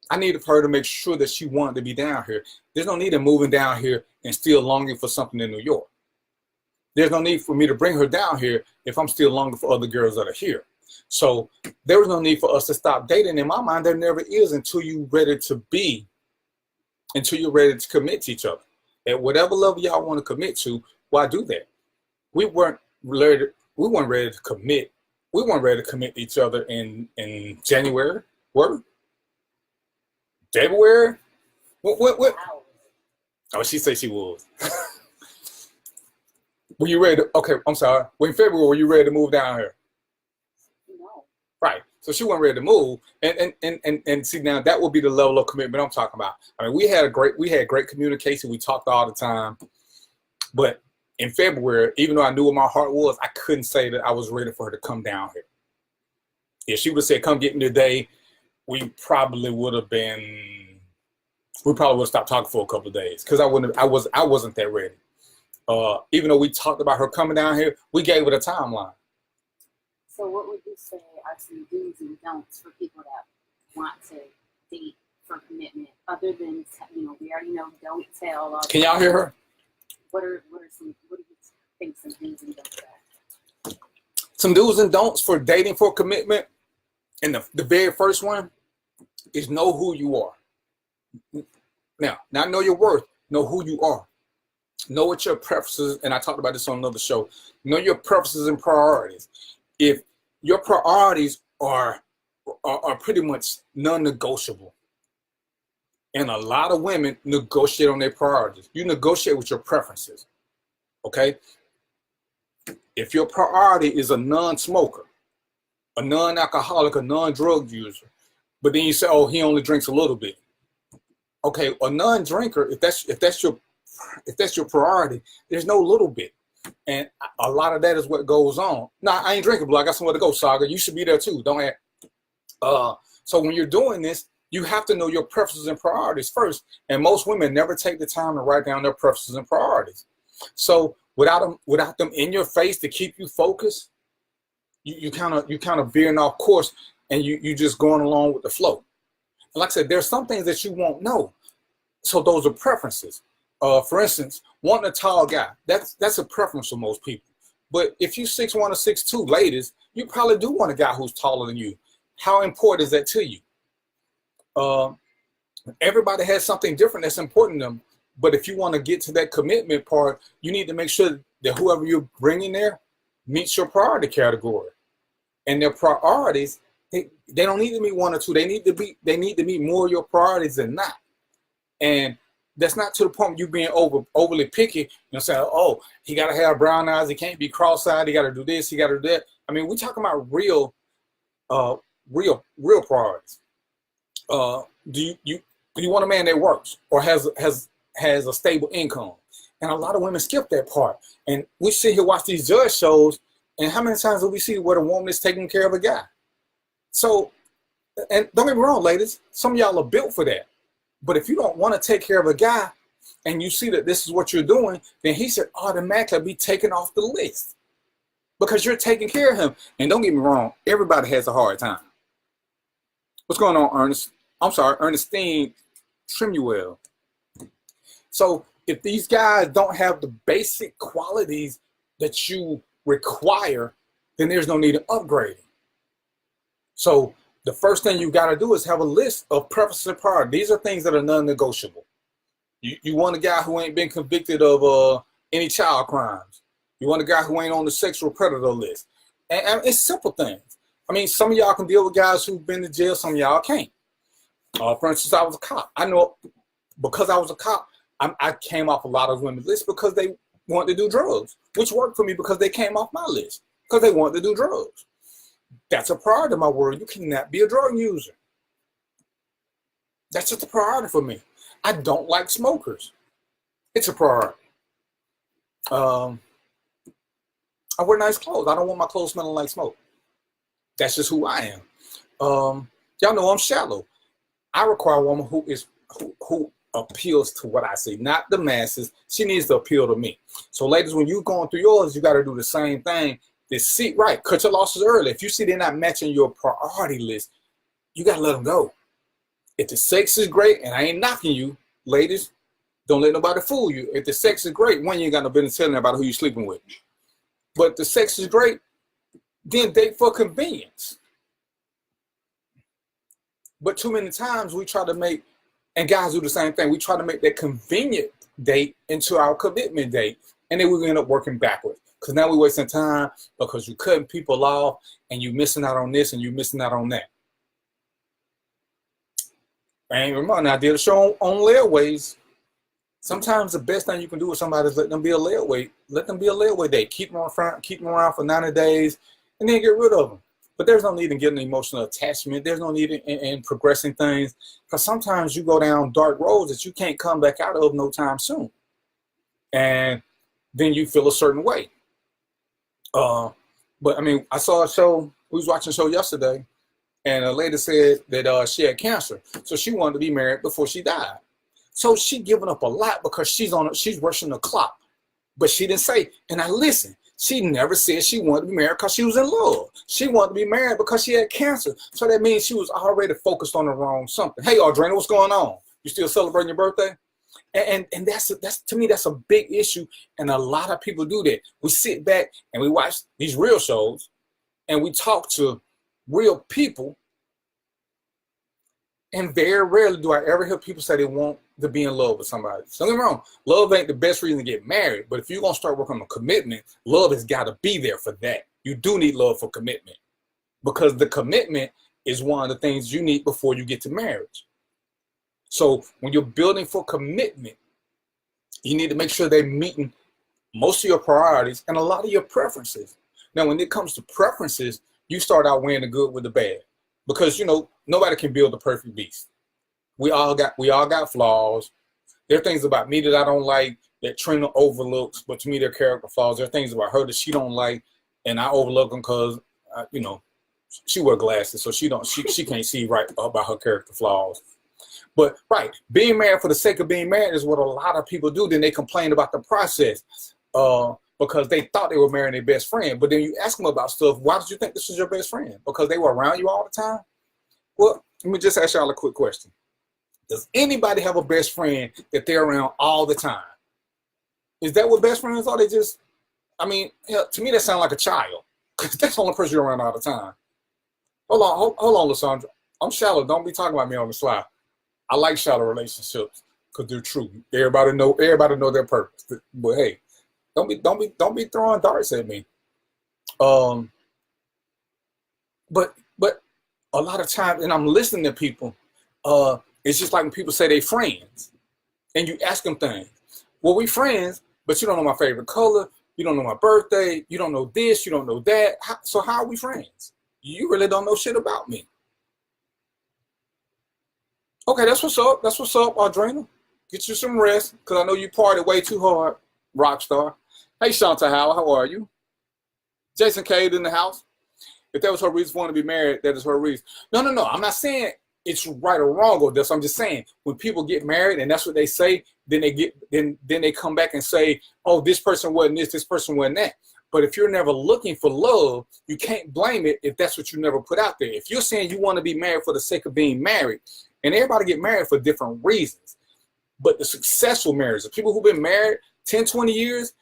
I needed her to make sure that she wanted to be down here. There's no need in moving down here and still longing for something in New York. There's no need for me to bring her down here if I'm still longing for other girls that are here. So there was no need for us to stop dating. In my mind, there never is until you're ready to commit to each other. At whatever level y'all want to commit to, why do that? We weren't ready to commit. We weren't ready to commit to each other in January. What? February? What? Oh, she said she was. Were you ready to, okay, I'm sorry. In February, were you ready to move down here?
No.
Right. So she wasn't ready to move. And see, now that would be the level of commitment I'm talking about. I mean, we had great communication. We talked all the time. But in February, even though I knew what my heart was, I couldn't say that I was ready for her to come down here. If she would have said, come get me today, we probably would have stopped talking for a couple of days, because I wasn't that ready. Even though we talked about her coming down here, we gave it a timeline.
So what would you say are some do's and don'ts for people that want to date for commitment, other than, we already know don't tell.
Can y'all hear her?
What do you think some do's and don'ts are?
Some do's and don'ts for dating for commitment, and the very first one is know who you are. Now, not know your worth, know who you are. Know what your preferences, and I talked about this on another show, know your preferences and priorities. If your priorities are pretty much non-negotiable, and a lot of women negotiate on their priorities. You negotiate with your preferences, okay? If your priority is a non-smoker, a non-alcoholic, a non-drug user, but then you say, oh, he only drinks a little bit. Okay, a non-drinker, if that's your priority, there's no little bit. And a lot of that is what goes on. Nah, I ain't drinking, but I got somewhere to go, Saga. You should be there too. Don't act. So when you're doing this, you have to know your preferences and priorities first. And most women never take the time to write down their preferences and priorities. So without them in your face to keep you focused, you kind of veering off course, and you just going along with the flow. And like I said, there's some things that you won't know. So those are preferences. For instance, wanting a tall guy, that's a preference for most people. But if you 6'1" or 6'2", ladies, you probably do want a guy who's taller than you. How important is that to you? Everybody has something different that's important to them. But if you want to get to that commitment part, you need to make sure that whoever you're bringing there meets your priority category. And their priorities, they don't need to meet one or two. They need to meet more of your priorities than not. And that's not to the point of you being overly picky, saying, oh, he got to have brown eyes, he can't be cross-eyed, he got to do this, he got to do that. I mean, we're talking about real priorities. Do you want a man that works or has a stable income? And a lot of women skip that part. And we sit here watch these judge shows, and how many times do we see where the woman is taking care of a guy? So And don't get me wrong, ladies, some of y'all are built for that. But if you don't want to take care of a guy and you see that this is what you're doing, then he should automatically be taken off the list because you're taking care of him. And don't get me wrong, everybody has a hard time. What's going on, Ernest? I'm sorry, Ernestine Trimuel. So if these guys don't have the basic qualities that you require, then there's no need of upgrading. So the first thing you got to do is have a list of preferences and priorities. These are things that are non-negotiable. You want a guy who ain't been convicted of any child crimes. You want a guy who ain't on the sexual predator list. And it's simple things. I mean, some of y'all can deal with guys who've been to jail. Some of y'all can't. For instance, I was a cop. I know because I was a cop, I came off a lot of women's lists because they wanted to do drugs, which worked for me because they came off my list because they wanted to do drugs. That's a priority in my world. You cannot be a drug user. That's just a priority for me. I don't like smokers. It's a priority. I wear nice clothes. I don't want my clothes smelling like smoke. That's just who I am. Y'all know I'm shallow. I require a woman who appeals to what I see, not the masses. She needs to appeal to me. So ladies, when you're going through yours, you got to do the same thing. Right, cut your losses early. If you see they're not matching your priority list, you got to let them go. If the sex is great, and I ain't knocking you, ladies, don't let nobody fool you. If the sex is great, one, you ain't got no business telling about who you're sleeping with. But if the sex is great, then date for convenience. But too many times we try to make, and guys do the same thing, we try to make that convenient date into our commitment date, and then we end up working backwards. Because now we're wasting time because you're cutting people off and you're missing out on this and you're missing out on that. And remember, I did a show on layaways. Sometimes the best thing you can do with somebody is let them be a layaway. Let them be a layaway date. Keep them around for 90 days and then get rid of them. But there's no need in getting an emotional attachment. There's no need in progressing things. Because sometimes you go down dark roads that you can't come back out of no time soon. And then you feel a certain way. But I mean, I saw a show, we was watching a show yesterday, and a lady said that she had cancer. So she wanted to be married before she died. So she giving up a lot because she's rushing the clock. But she didn't say, and I listened, she never said she wanted to be married because she was in love. She wanted to be married because she had cancer. So that means she was already focused on the wrong something. Hey, Audrina, what's going on? You still celebrating your birthday? And that's to me, that's a big issue. And a lot of people do that. We sit back and we watch these real shows and we talk to real people. And very rarely do I ever hear people say they want to be in love with somebody. Don't get me wrong. Love ain't the best reason to get married. But if you're going to start working on commitment, love has got to be there for that. You do need love for commitment. Because the commitment is one of the things you need before you get to marriage. So when you're building for commitment, you need to make sure they're meeting most of your priorities and a lot of your preferences. Now, when it comes to preferences, you start out weighing the good with the bad. Because, you know, nobody can build a perfect beast. We all got flaws. There are things about me that I don't like that Trina overlooks, but to me they're character flaws. There are things about her that she don't like, and I overlook them because, you know, she wear glasses, so she can't see right about her character flaws. But right, being married for the sake of being married is what a lot of people do. Then they complain about the process because they thought they were marrying their best friend. But then you ask them about stuff. Why did you think this was your best friend? Because they were around you all the time? Well, let me just ask y'all a quick question. Does anybody have a best friend that they're around all the time? Is that what best friends are? They just, I mean, to me that sounds like a child. Because that's the only person you're around all the time. Hold on, Lysandra. I'm shallow. Don't be talking about me on the slide. I like shallow relationships because they're true. Everybody know their purpose. But hey, don't be throwing darts at me. But a lot of times, and I'm listening to people, it's just like when people say they friends, and you ask them things. Well, we friends, but you don't know my favorite color. You don't know my birthday. You don't know this. You don't know that. So how are we friends? You really don't know shit about me. Okay, that's what's up. That's what's up, Audrina. Get you some rest, because I know you partied way too hard, rock star. Hey, Shanta Howell, how are you? Jason Cade in the house. If that was her reason for wanting to be married, that is her reason. No, no, no. I'm not saying it's right or wrong or this. I'm just saying when people get married and that's what they say, then they come back and say, oh, this person wasn't this person wasn't that. But if you're never looking for love, you can't blame it if that's what you never put out there. If you're saying you want to be married for the sake of being married, and everybody get married for different reasons, but the successful marriages, the people who've been married 10, 20 years,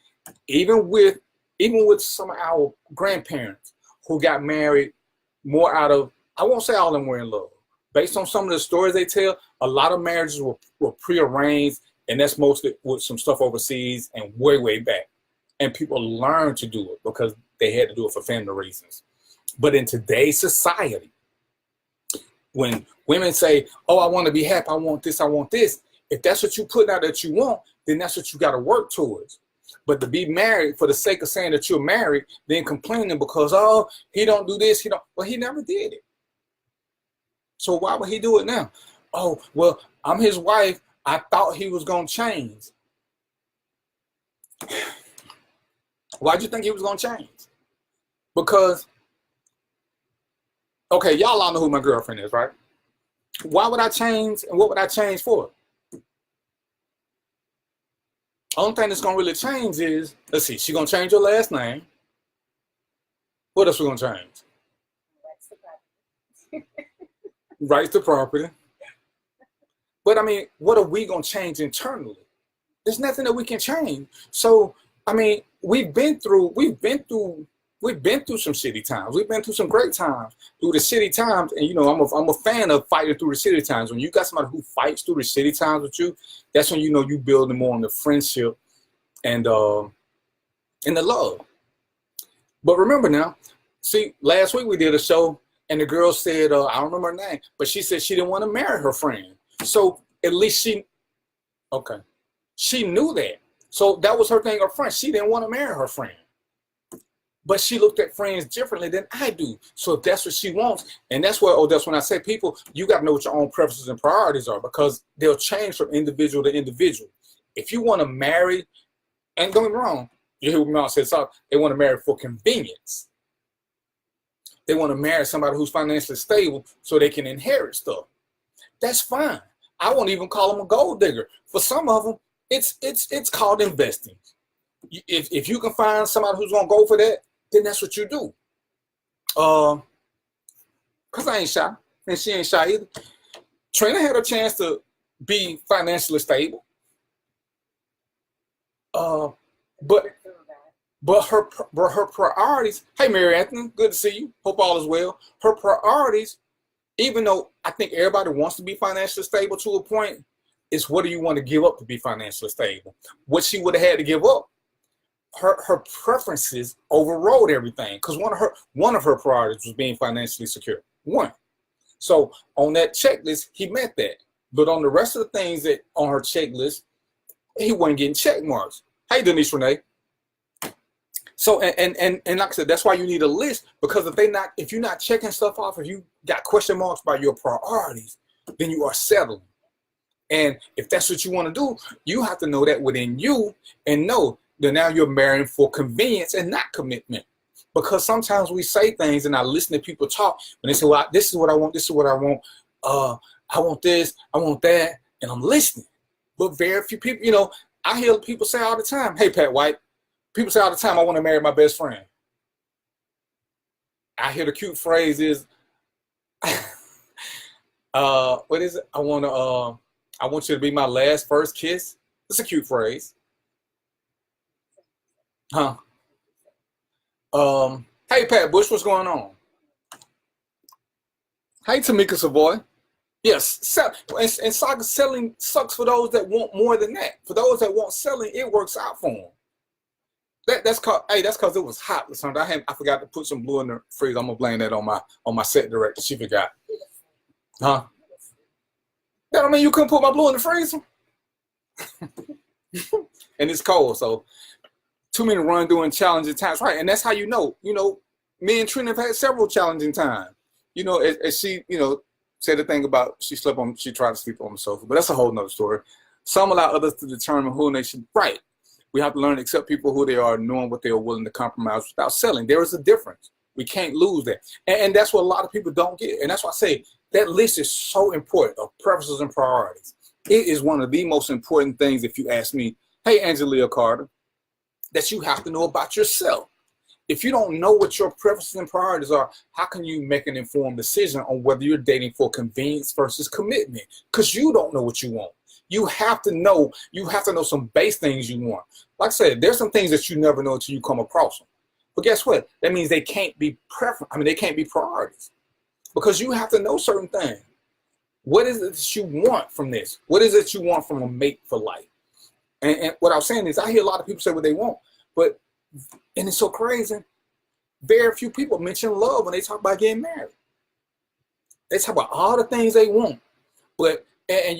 even with some of our grandparents who got married more out of, I won't say all of them were in love. Based on some of the stories they tell, a lot of marriages were prearranged, and that's mostly with some stuff overseas and way, way back. And people learned to do it because they had to do it for family reasons. But in today's society, when women say, oh, I want to be happy, I want this, if that's what you put out that you want, then that's what you got to work towards. But to be married for the sake of saying that you're married, then complaining because, oh, he don't do this, well, he never did it. So why would he do it now? Oh, well, I'm his wife. I thought he was going to change. Why'd you think he was going to change? Because, okay, y'all all know who my girlfriend is, right? Why would I change, and what would I change for? Only thing that's going to really change is, let's see, she's going to change her last name. What else we going to change? Rights to property. But I mean, what are we going to change internally? There's nothing that we can change. So, I mean, we've been through some shitty times. We've been through some great times through the shitty times. And, you know, I'm a fan of fighting through the shitty times. When you got somebody who fights through the shitty times with you, that's when you know you building more on the friendship and the love. But remember now, see, last week we did a show and the girl said, I don't remember her name, but she said she didn't want to marry her friend. So at least she knew that. So that was her thing, her friend. She didn't want to marry her friend. But she looked at friends differently than I do. So if that's what she wants, and that's when I say people, you got to know what your own preferences and priorities are because they'll change from individual to individual. If you want to marry, and don't get me wrong, you hear what Mom said, so they want to marry for convenience. They want to marry somebody who's financially stable so they can inherit stuff. That's fine. I won't even call them a gold digger. For some of them, it's called investing. If you can find somebody who's gonna go for that, then that's what you do. Cause I ain't shy, and she ain't shy either. Trina had a chance to be financially stable. But her priorities. Hey, Mary Anthony, good to see you. Hope all is well. Her priorities, even though I think everybody wants to be financially stable to a point, is what do you want to give up to be financially stable? What she would have had to give up, her preferences overrode everything because one of her priorities was being financially secure. One. So on that checklist, he met that. But on the rest of the things that on her checklist, he wasn't getting check marks. Hey, Denise Renee. So and like I said, that's why you need a list because if you're not checking stuff off, if you got question marks by your priorities, then you are settling. And if that's what you want to do, you have to know that within you and know that now you're marrying for convenience and not commitment. Because sometimes we say things and I listen to people talk and they say, well, this is what I want, this is what I want. I want this, I want that, and I'm listening. But very few people, you know, I hear people say all the time, hey, Pat White, people say all the time, I want to marry my best friend. I hear the cute phrase is, what is it? I want you to be my last first kiss. It's a cute phrase. Huh? Hey, Pat Bush, what's going on? Hey, Tamika Savoy. Yes, and soccer selling sucks for those that want more than that. For those that want selling, it works out for them. That's because it was hot or something. I forgot to put some blue in the freezer. I'm gonna blame that on my set director. She forgot. Huh? That don't mean you couldn't put my blue in the freezer. And it's cold, so too many run during challenging times, right? And that's how you know. You know, me and Trina have had several challenging times. You know, as she, you know, said the thing about she tried to sleep on the sofa, but that's a whole nother story. Some allow others to determine who they should. Right. We have to learn to accept people who they are, knowing what they are willing to compromise without selling. There is a difference. We can't lose that. And that's what a lot of people don't get. And that's why I say that list is so important of preferences and priorities. It is one of the most important things, if you ask me, hey, Angelia Carter, that you have to know about yourself. If you don't know what your preferences and priorities are, how can you make an informed decision on whether you're dating for convenience versus commitment? Because you don't know what you want. You have to know some base things you want. Like I said, there's some things that you never know until you come across them. But guess what? That means they can't be they can't be priorities. Because you have to know certain things. What is it that you want from this? What is it you want from a mate for life? And what I'm saying is, I hear a lot of people say what they want, and it's so crazy. Very few people mention love when they talk about getting married. They talk about all the things they want. But, and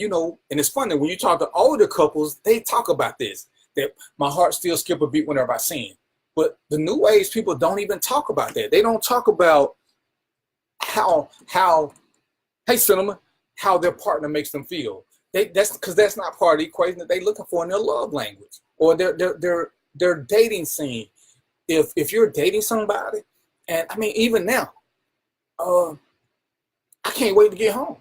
it's funny, when you talk to older couples, they talk about this, that my heart still skip a beat whenever I sing. But the new age people don't even talk about that. They don't talk about how hey, cinnamon, how their partner makes them feel. That's because that's not part of the equation that they're looking for in their love language or their dating scene. If you're dating somebody, and I mean, even now, I can't wait to get home.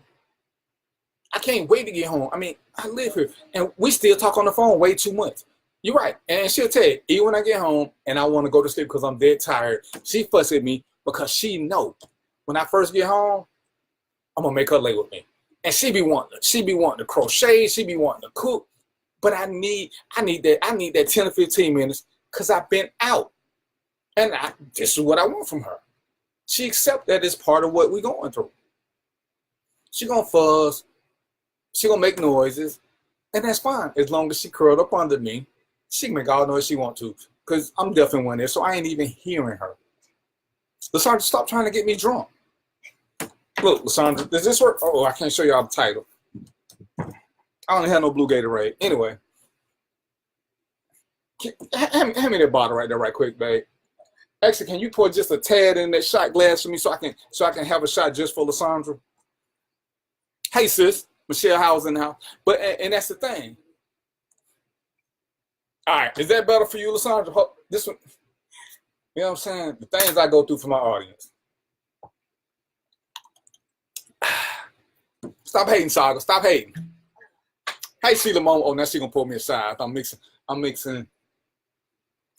I can't wait to get home. I mean, I live here, and we still talk on the phone way too much. You're right. And she'll tell you, even when I get home and I want to go to sleep because I'm dead tired, she fuss at me because she know when I first get home, I'm going to make her lay with me. And she be wanting to crochet, she be wanting to cook. But I need that 10 or 15 minutes because I've been out. And this is what I want from her. She accepts that it's part of what we're going through. She gonna fuzz, she gonna make noises, and that's fine. As long as she curled up under me, she can make all the noise she want to. Because I'm definitely one there, so I ain't even hearing her. Lysandra, stop trying to get me drunk. Look, Lysandra, does this work? Oh, I can't show y'all the title. I don't have no blue Gatorade. Anyway. Hand me that bottle right there right quick, babe. Actually, can you pour just a tad in that shot glass for me so I can have a shot just for Lysandra? Hey, sis. Michelle Howell's in the house. But, and that's the thing. All right. Is that better for you, Lysandra? This one, you know what I'm saying? The things I go through for my audience. Stop hating, Saga. Stop hating. Hey, Sheila Momo. Oh, now she gonna pull me aside. I'm mixing.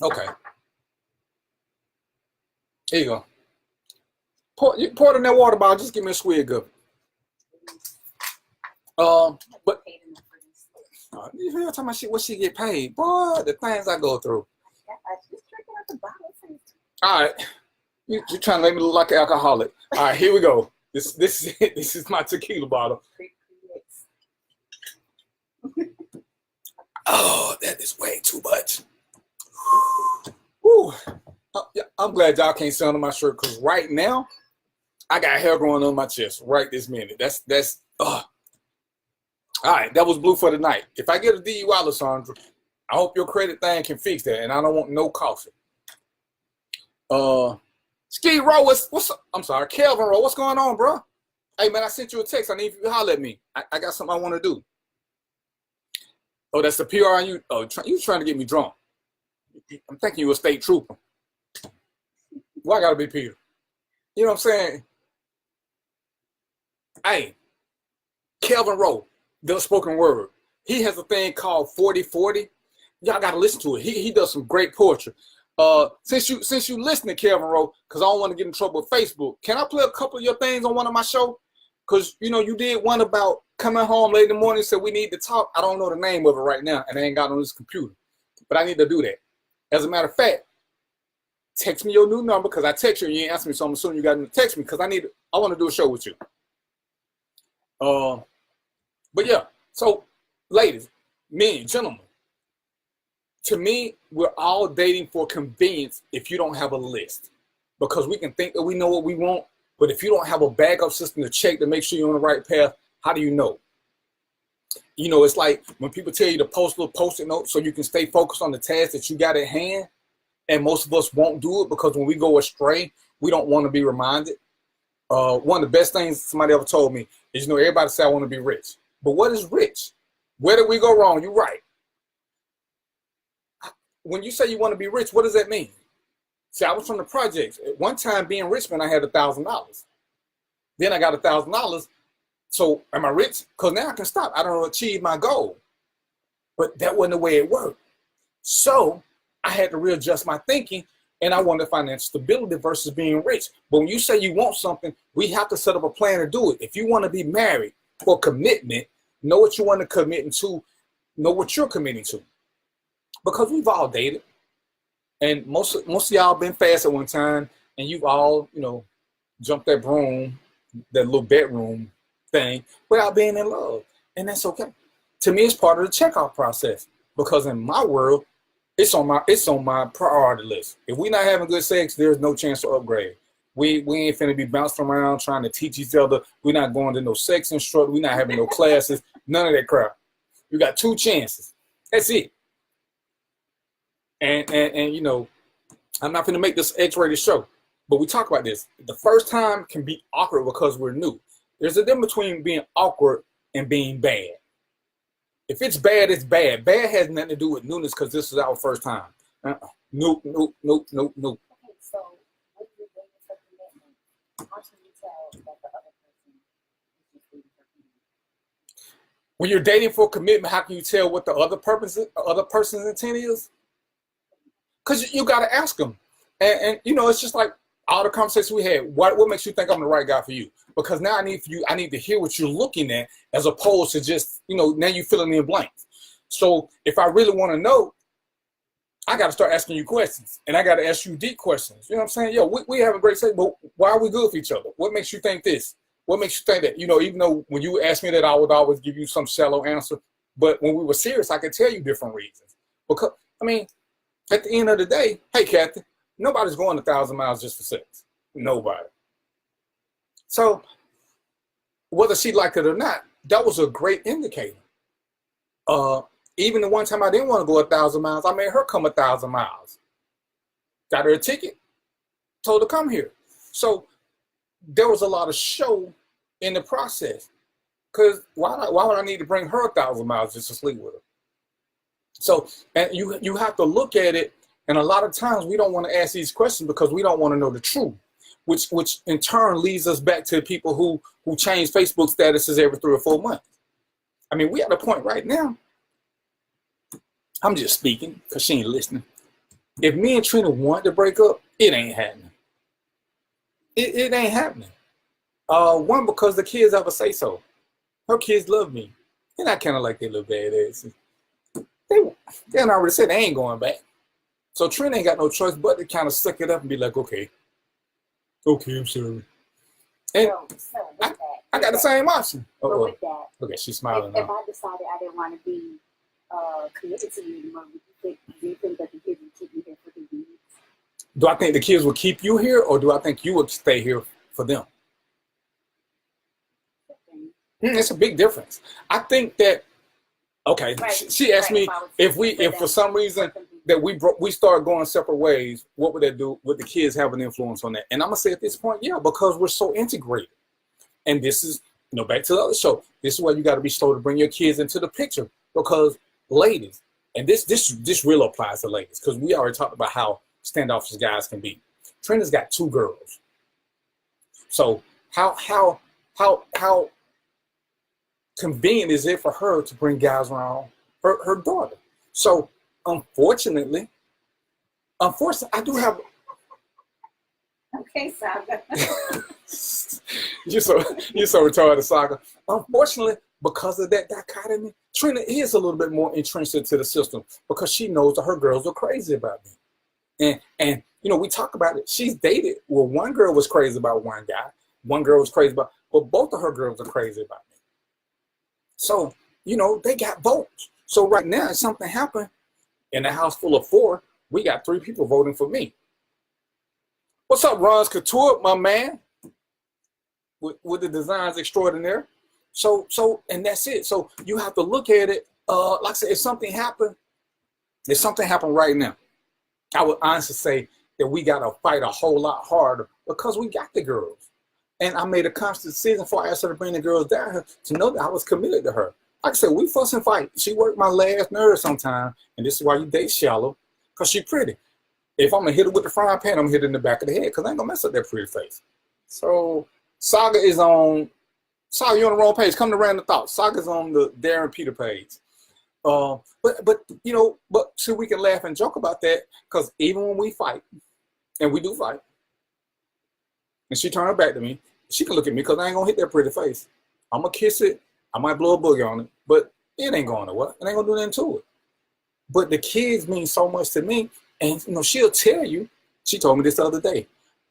Okay. Here you go. Pour it in that water bottle. Just give me a swig of it. But you hear talking about shit? What she get paid? Boy, the things I go through. All right. You're trying to make me look like an alcoholic. All right, here we go. This is it. This is my tequila bottle. Oh, that is way too much. Whew. I'm glad y'all can't see under my shirt because right now I got hair growing on my chest right this minute. That's all right. That was blue for the night. If I get a DUI, Lysandra, I hope your credit thing can fix that, and I don't want no coffee. Ski Row, what's up? I'm sorry, Kelvin Row, what's going on, bro? Hey man, I sent you a text. I need you to holler at me. I got something I want to do. Oh, that's the PRU. Oh, you trying to get me drunk? I'm thinking you a state trooper. Why I gotta be Peter? You know what I'm saying? Hey, Kelvin Rowe, the spoken word. He has a thing called 4040. Y'all gotta listen to it. He does some great poetry. Since you listen to Kelvin Rowe, because I don't want to get in trouble with Facebook, can I play a couple of your things on one of my shows? Because you did one about coming home late in the morning and said we need to talk. I don't know the name of it right now, and I ain't got on this computer. But I need to do that. As a matter of fact, text me your new number because I text you and you ain't answer me, so I'm assuming you got to text me because I want to do a show with you. But yeah, so ladies, men, gentlemen, to me, we're all dating for convenience if you don't have a list. Because we can think that we know what we want, but if you don't have a backup system to check to make sure you're on the right path, how do you know? It's like when people tell you to post little post-it notes so you can stay focused on the task that you got at hand, and most of us won't do it because when we go astray, we don't want to be reminded. One of the best things somebody ever told me is, everybody say I want to be rich. But what is rich? Where did we go wrong? You're right. When you say you want to be rich, what does that mean? See, I was from the projects. At one time, being Richmond, I had $1,000. Then I got $1,000. So am I rich? Because now I can stop. I don't achieve my goal. But that wasn't the way it worked. So I had to readjust my thinking, and I wanted financial stability versus being rich. But when you say you want something, we have to set up a plan to do it. If you want to be married for commitment, know what you want to commit to, know what you're committing to. Because we've all dated. And most of y'all been fast at one time, and you've all, jumped that broom, that little bedroom thing, without being in love. And that's okay. To me, it's part of the checkout process. Because in my world, it's on my priority list. If we're not having good sex, there's no chance to upgrade. We ain't finna be bouncing around trying to teach each other. We're not going to no sex instructor. We're not having no classes. None of that crap. You got 2 chances. That's it. And I'm not going to make this X-rated show, but we talk about this. The first time can be awkward because we're new. There's a difference between being awkward and being bad. If it's bad, it's bad. Bad has nothing to do with newness because this is our first time. Nope.
Okay, so when you're dating for commitment, how should you tell that the other person is just dating for commitment?
When you're dating for commitment, how can you tell what the other person's intent is? Because you got to ask them. And it's just like all the conversations we had. What makes you think I'm the right guy for you? Because now I need to hear what you're looking at as opposed to just, now you filling in blanks. So if I really want to know, I got to start asking you questions. And I got to ask you deep questions. You know what I'm saying? Yo, we have a great sex, but why are we good for each other? What makes you think this? What makes you think that? Even though when you ask me that, I would always give you some shallow answer. But when we were serious, I could tell you different reasons. Because, at the end of the day, hey, Kathy, nobody's going 1,000 miles just for sex. Nobody. So whether she liked it or not, that was a great indicator. Even the one time I didn't want to go 1,000 miles, I made her come 1,000 miles. Got her a ticket, told her to come here. So there was a lot of show in the process. Because why would I need to bring her 1,000 miles just to sleep with her? So, and you have to look at it, and a lot of times we don't want to ask these questions because we don't want to know the truth, which in turn leads us back to people who change Facebook statuses every 3 or 4 months. We at a point right now, I'm just speaking because she ain't listening. If me and Trina want to break up, it ain't happening. It ain't happening. One, because the kids have a say so. Her kids love me. And I kind of like their little bad asses. They already said they ain't going back. So Trina ain't got no choice but to kind of suck it up and be like, okay, I'm sorry. And I got the same option.
With that,
okay, she's smiling
if
now.
I decided I didn't want to be committed to you anymore, do you think that the kids would keep you here for convenience?
Do I think the kids will keep you here, or do I think you would stay here for them? It's a big difference. I think that. Okay, right. She asked me if for some reason that we start going separate ways, what would that do? Would the kids have an influence on that? And I'm gonna say at this point, yeah, because we're so integrated. And this is, back to the other show. This is why you got to be slow to bring your kids into the picture, because ladies, and this really applies to ladies, because we already talked about how standoffish guys can be. Trina's got 2 girls, so how convenient is it for her to bring guys around her daughter? So unfortunately, I do have.
Okay, Saga.
you're so retarded, Saga. Unfortunately, because of that dichotomy, Trina is a little bit more entrenched into the system because she knows that her girls are crazy about me. And we talk about it. She's dated. Well, one girl was crazy about one guy. One girl was crazy about, but both of her girls are crazy about me. So, they got votes. So right now, if something happened in a house full of 4, we got 3 people voting for me. What's up, Ron's Couture, my man? With the designs extraordinaire. So, and that's it. So you have to look at it. Like I said, if something happened right now, I would honestly say that we got to fight a whole lot harder because we got the girls. And I made a conscious decision before I asked her to bring the girls down here to know that I was committed to her. Like I said, we fuss and fight. She worked my last nerve sometime, and this is why you date shallow, because she's pretty. If I'm gonna hit it with the frying pan, I'm gonna hit it in the back of the head because I ain't gonna mess up that pretty face. So Saga is on. Saga, you're on the wrong page. Come to Random Thoughts. Saga's on the Darren Peter page. But you know, but so we can laugh and joke about that because even when we fight, and we do fight, and she turn her back to me, she can look at me because I ain't gonna hit that pretty face. I'm gonna kiss it. I might blow a boogie on it, but it ain't going nowhere. It ain't gonna do nothing to it. But the kids mean so much to me, and you know, she'll tell you. She told me this the other day.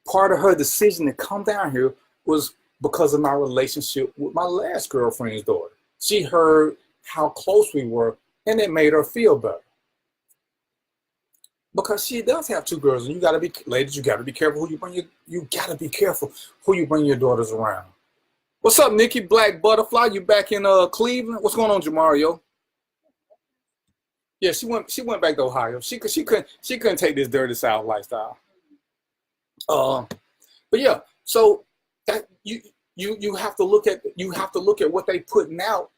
Part of her decision to come down here was because of my relationship with my last girlfriend's daughter. She heard how close we were, and it made her feel better. Because she does have two girls, and you gotta be, ladies, you gotta be careful who you bring you gotta be careful who you bring your daughters around. What's up, Nikki Black Butterfly? You back in Cleveland? What's going on, Jamario? Yeah, she went back to Ohio. She couldn't take this dirty South lifestyle. But yeah, so that you have to look at what they putting out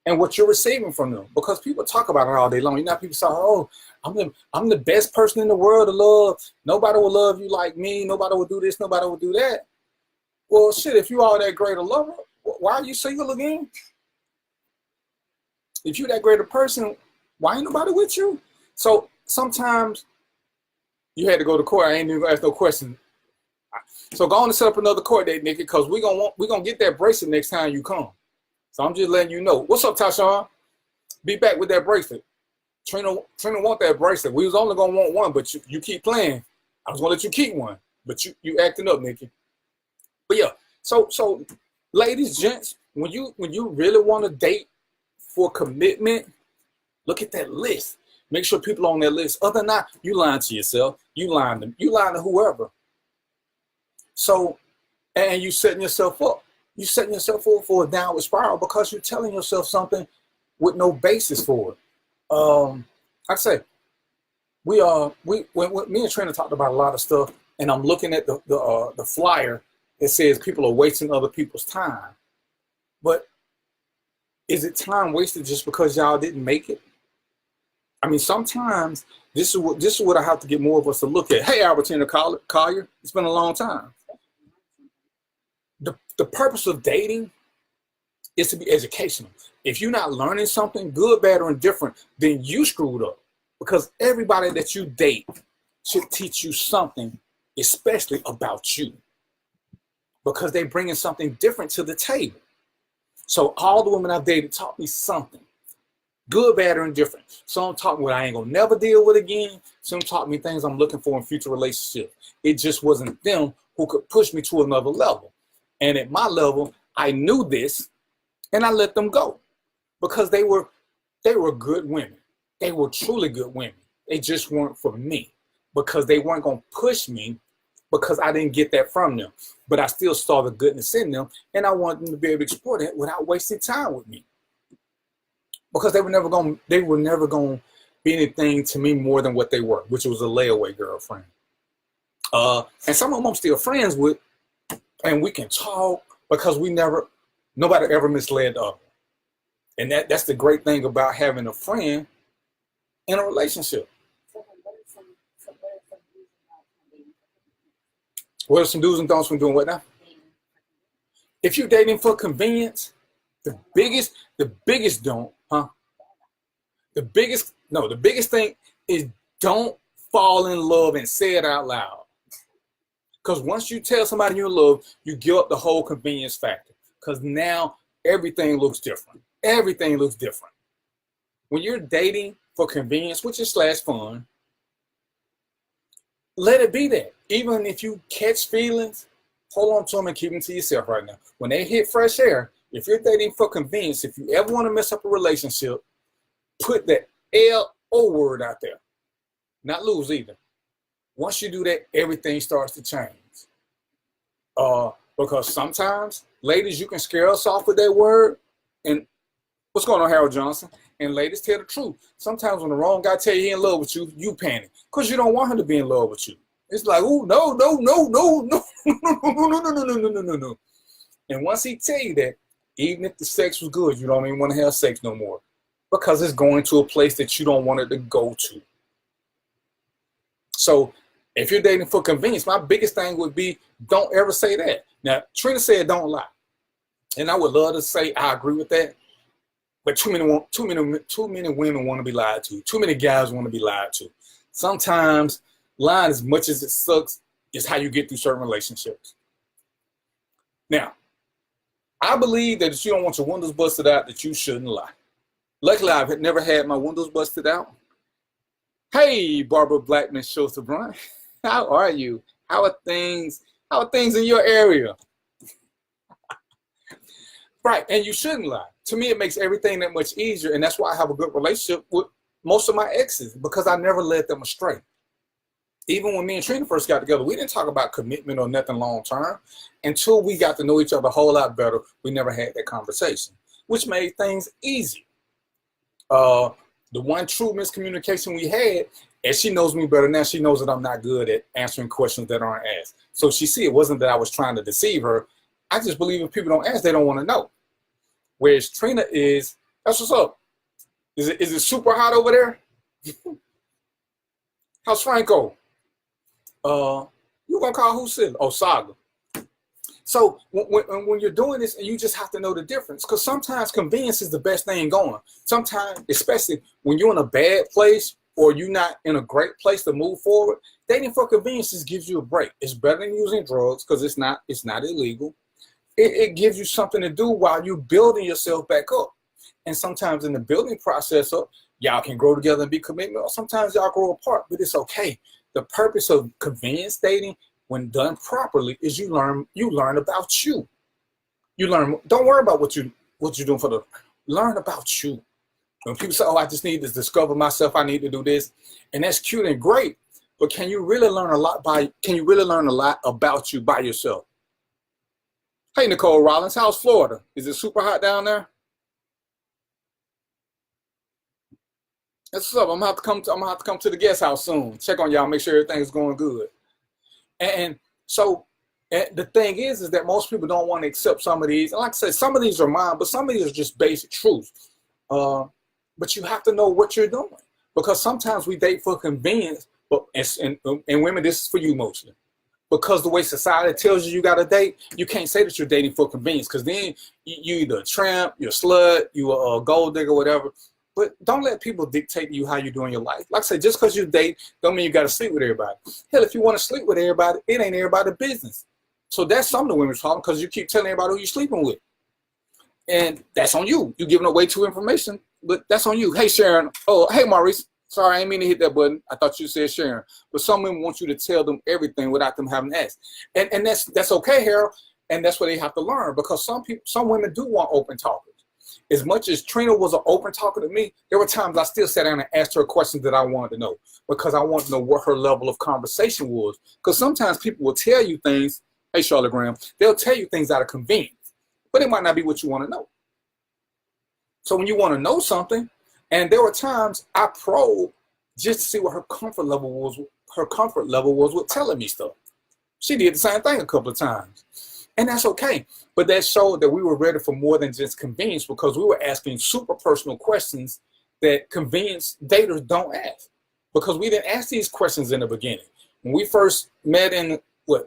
and what you're receiving from them, because people talk about it all day long. You know, people say, "Oh, I'm the best person in the world to love. Nobody will love you like me. Nobody will do this. Nobody will do that." Well, shit, if you all that great a lover, why are you single again? If you that great a person, why ain't nobody with you? So sometimes you had to go to court. I ain't even gonna ask no question. So go on and set up another court date, Nikki, because we're gonna get that bracelet next time you come. So I'm just letting you know. What's up, Tashawn? Be back with that bracelet. Trina want that bracelet. We was only gonna want one, but you keep playing. I was gonna let you keep one, but you acting up, Nikki. But yeah, so ladies, gents, when you really want to date for commitment, look at that list. Make sure people on that list. Other than that, you lying to yourself. You lying to whoever. So, and you setting yourself up. You setting yourself up for a downward spiral because you're telling yourself something with no basis for it. Like I say, when me and Trina talked about a lot of stuff, and I'm looking at the flyer that says people are wasting other people's time. But is it time wasted just because y'all didn't make it? I mean, sometimes this is what I have to get more of us to look at. Hey, Albertina Collier, it's been a long time. The purpose of dating is to be educational. If you're not learning something, good, bad, or indifferent, then you screwed up. Because everybody that you date should teach you something, especially about you. Because they're bringing something different to the table. So all the women I've dated taught me something. Good, bad, or indifferent. Some taught me what I ain't gonna never deal with again. Some taught me things I'm looking for in future relationships. It just wasn't them who could push me to another level. And at my level, I knew this, and I let them go because they were good women. They were truly good women. They just weren't for me because they weren't gonna push me because I didn't get that from them. But I still saw the goodness in them, and I wanted them to be able to explore that without wasting time with me. Because they were never gonna be anything to me more than what they were, which was a layaway girlfriend. And some of them I'm still friends with, and we can talk because nobody ever misled the other. And that's the great thing about having a friend in a relationship. What are some do's and don'ts from doing what now? If you're dating for convenience, the biggest don't, huh? The biggest thing is don't fall in love and say it out loud. Because once you tell somebody you're in love, you give up the whole convenience factor. Because now everything looks different. Everything looks different. When you're dating for convenience, which is /fun, let it be that. Even if you catch feelings, hold on to them and keep them to yourself right now. When they hit fresh air, if you're dating for convenience, if you ever want to mess up a relationship, put the L-O word out there. Not lose either. Once you do that, everything starts to change. Because sometimes, ladies, you can scare us off with that word. And what's going on, Harold Johnson? And ladies, tell the truth. Sometimes when the wrong guy tell you he in love with you, you panic. Because you don't want him to be in love with you. It's like, oh, no. And once he tell you that, even if the sex was good, you don't even want to have sex no more. Because it's going to a place that you don't want it to go to. So if you're dating for convenience, my biggest thing would be don't ever say that. Now, Trina said don't lie. And I would love to say I agree with that. But too many women want to be lied to. Too many guys want to be lied to. Sometimes lying, as much as it sucks, is how you get through certain relationships. Now, I believe that if you don't want your windows busted out, that you shouldn't lie. Luckily, I've never had my windows busted out. Hey, Barbara Blackman Schultz Brunt. How are you? How are things in your area? Right, and you shouldn't lie. To me, it makes everything that much easier, and that's why I have a good relationship with most of my exes, because I never led them astray. Even when me and Trina first got together, we didn't talk about commitment or nothing long term. Until we got to know each other a whole lot better, we never had that conversation, which made things easy. The one true miscommunication we had, and she knows me better now, she knows that I'm not good at answering questions that aren't asked. So she see it wasn't that I was trying to deceive her. I just believe if people don't ask, they don't want to know. Whereas Trina is, that's what's up. Is it super hot over there? How's Franco? You gonna call who said? Oh, Saga. So when you're doing this, and you just have to know the difference, because sometimes convenience is the best thing going. Sometimes, especially when you're in a bad place or you're not in a great place to move forward, dating for convenience just gives you a break. It's better than using drugs because it's not illegal. It gives you something to do while you're building yourself back up. And sometimes in the building process, y'all can grow together and be committed, or sometimes y'all grow apart, but it's okay. The purpose of convenience dating, when done properly, is you learn about you. You learn. Don't worry about what you're doing learn about you. When people say, "Oh, I just need to discover myself. I need to do this," and that's cute and great, but can you really learn a lot about you by yourself? Hey, Nicole Rollins, how's Florida? Is it super hot down there? That's what's up. I'm gonna have to come to the guest house soon. Check on y'all, make sure everything's going good. And so the thing is that most people don't want to accept some of these. And like I said, some of these are mine, but some of these are just basic truths. But you have to know what you're doing, because sometimes we date for convenience. But and women, this is for you mostly. Because the way society tells you got to date, you can't say that you're dating for convenience, because then you either a tramp, you're a slut, you're a gold digger, whatever. But don't let people dictate to you how you're doing your life. Like I said, just because you date, don't mean you got to sleep with everybody. Hell, if you want to sleep with everybody, it ain't everybody's business. So that's some of the women's problem, because you keep telling everybody who you're sleeping with. And that's on you. You're giving away too information, but that's on you. Hey, Sharon. Oh, hey, Maurice. Sorry, I didn't mean to hit that button. I thought you said Sharon. But some women want you to tell them everything without them having asked. And that's okay, Harold. And that's what they have to learn, because some women do want open talkers. As much as Trina was an open talker to me, there were times I still sat down and asked her questions that I wanted to know, because I wanted to know what her level of conversation was. Because sometimes people will tell you things, hey, Charlotte Graham, they'll tell you things out of convenience, but it might not be what you want to know. So when you want to know something, and there were times I probed just to see what her comfort level was with telling me stuff. She did the same thing a couple of times. And that's okay. But that showed that we were ready for more than just convenience, because we were asking super personal questions that convenience daters don't ask. Because we didn't ask these questions in the beginning. When we first met in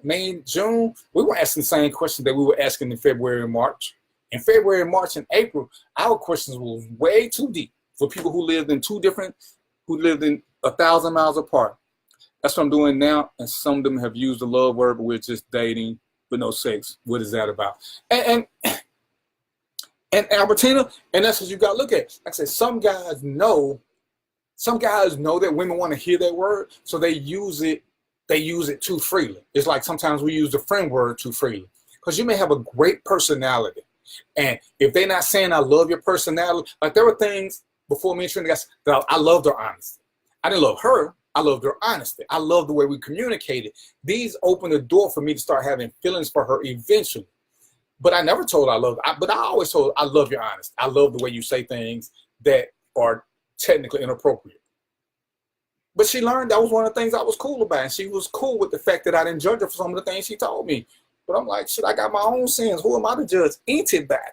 May, June, we were asking the same questions that we were asking in February and March. In February, March, and April, our questions were way too deep for people who lived in 1,000 miles apart. That's what I'm doing now. And some of them have used the love word, but we're just dating, but no sex. What is that about? And Albertina, and that's what you got to look at. Like I said, some guys know that women want to hear that word, so they use it too freely. It's like sometimes we use the friend word too freely, because you may have a great personality, and if they're not saying I love your personality, like there were things before me and Trina got that I loved her honesty. I didn't love her. I loved her honesty. I loved the way we communicated. These opened the door for me to start having feelings for her eventually. But I never told her I loved her. But I always told her, I love your honesty. I love the way you say things that are technically inappropriate. But she learned that was one of the things I was cool about. And she was cool with the fact that I didn't judge her for some of the things she told me. But I'm like, shit, I got my own sins. Who am I to judge? Ain't it bad?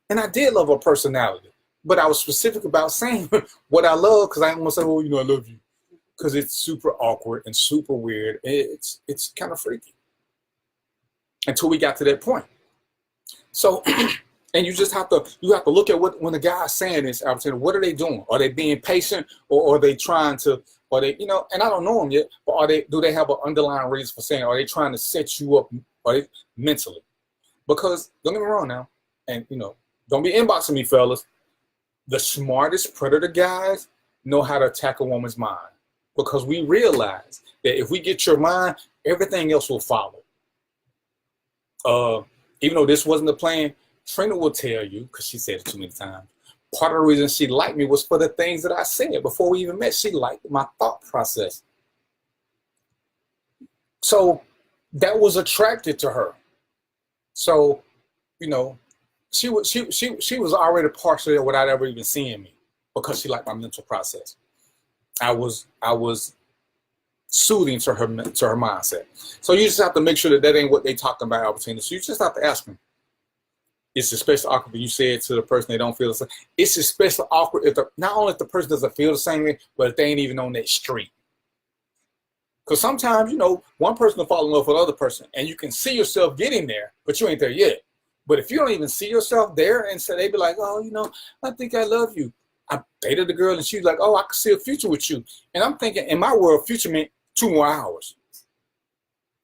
And I did love her personality. But I was specific about saying what I love, because I didn't want to say, oh, I love you. because it's super awkward and super weird. It's kind of freaky until we got to that point. So, and you just have to look at what when the guy's saying this, Albertina, what are they doing? Are they being patient, or are they trying to? Are they, and I don't know them yet, but do they have an underlying reason for saying? Are they trying to set you up, mentally? Because don't get me wrong now, and don't be inboxing me, fellas. The smartest predator guys know how to attack a woman's mind, because we realize that if we get your mind, everything else will follow. Even though this wasn't the plan, Trina will tell you, because she said it too many times, part of the reason she liked me was for the things that I said before we even met. She liked my thought process. So that was attracted to her. So, she was already partially there without ever even seeing me, because she liked my mental process. I was soothing to her mindset. So you just have to make sure that ain't what they talking about, Albertina. So you just have to ask them. It's especially awkward when you say it to the person they don't feel the same. It's especially awkward not only if the person doesn't feel the same way, but if they ain't even on that street. Because sometimes, one person will fall in love with another person, and you can see yourself getting there, but you ain't there yet. But if you don't even see yourself there, and so they be like, oh, I think I love you. I dated a girl, and she's like, oh, I can see a future with you. And I'm thinking, in my world, future meant 2 more hours.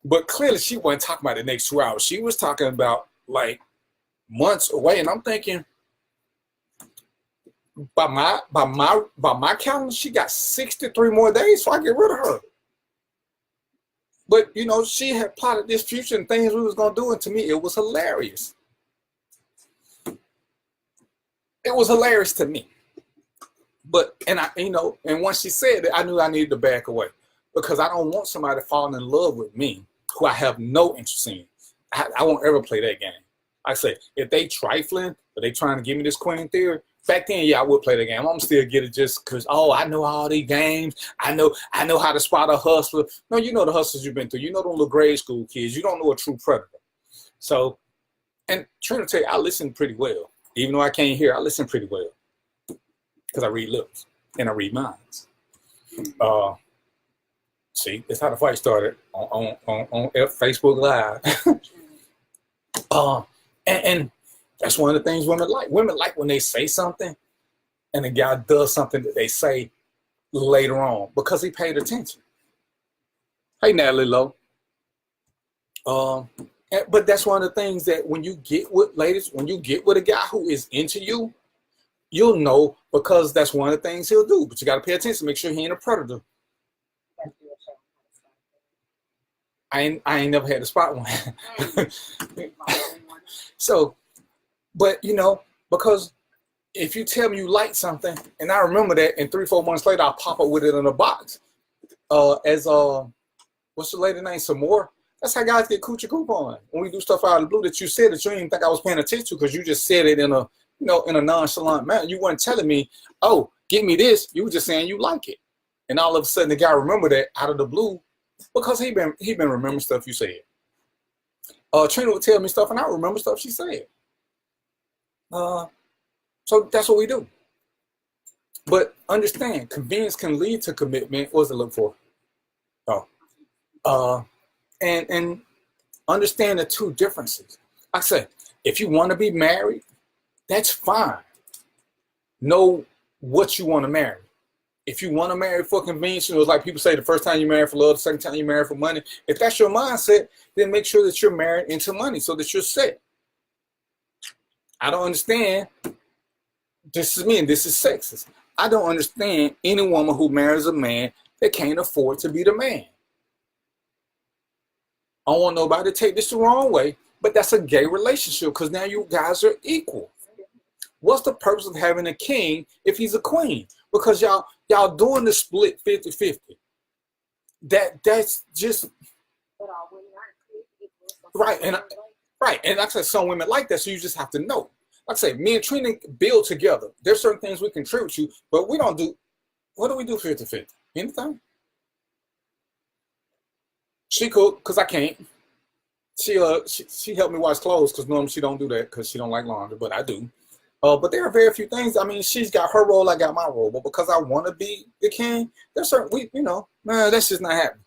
But clearly, she wasn't talking about the next 2 hours. She was talking about, like, months away. And I'm thinking, by my calendar, she got 63 more days, so I get rid of her. But, she had plotted this future and things we was going to do, and to me, it was hilarious. It was hilarious to me. But, and once she said it, I knew I needed to back away, because I don't want somebody falling in love with me who I have no interest in. I won't ever play that game. I say, if they trifling, or they trying to give me this queen theory, back then, yeah, I would play the game. I'm gonna still get it just because, I know all these games. I know how to spot a hustler. No, you know the hustlers you've been through. You know them little grade school kids. You don't know a true predator. So, and Trina tell you, I listen pretty well. Even though I can't hear, I listen pretty well. Because I read lips and I read minds. See, that's how the fight started on Facebook Live. And that's one of the things women like. Women like when they say something and the guy does something that they say later on because he paid attention. Hey, Natalie Lowe. But that's one of the things that when you get with a guy who is into you, you'll know, because that's one of the things he'll do. But you got to pay attention, make sure he ain't a predator. I ain't never had to spot one. So, but because if you tell me you like something, and I remember that, and 3-4 months later I'll pop up with it in a box. What's the lady name? Some more. That's how guys get coochie coupon. When we do stuff out of the blue that you said that you didn't even think I was paying attention to, because you just said it in a in a nonchalant manner. You weren't telling me, oh, give me this. You were just saying you like it. And all of a sudden the guy remembered that out of the blue, because he been remembering stuff you said. Trina would tell me stuff and I remember stuff she said. So that's what we do. But understand, convenience can lead to commitment. What does it look for? And understand the two differences. Like I said, if you want to be married, that's fine. Know what you want to marry. If you want to marry for convenience, it's like people say, the first time you marry for love, the second time you marry for money. If that's your mindset, then make sure that you're married into money so that you're set. I don't understand. This is me, and this is sexist. I don't understand any woman who marries a man that can't afford to be the man. I don't want nobody to take this the wrong way, but that's a gay relationship, because now you guys are equal. What's the purpose of having a king if he's a queen? Because y'all doing the split 50-50. That's just
But all women aren't equal. So
right. And like I said, some women like that, so you just have to know. Like I say, me and Trina build together. There's certain things we contribute to, but we don't do. What do we do 50-50? Anything? She cook because I can't. She helped me wash clothes because normally she don't do that because she don't like laundry, but I do. But there are very few things. I mean, she's got her role, I got my role. But because I want to be the king, there's certain man, that's just not happening.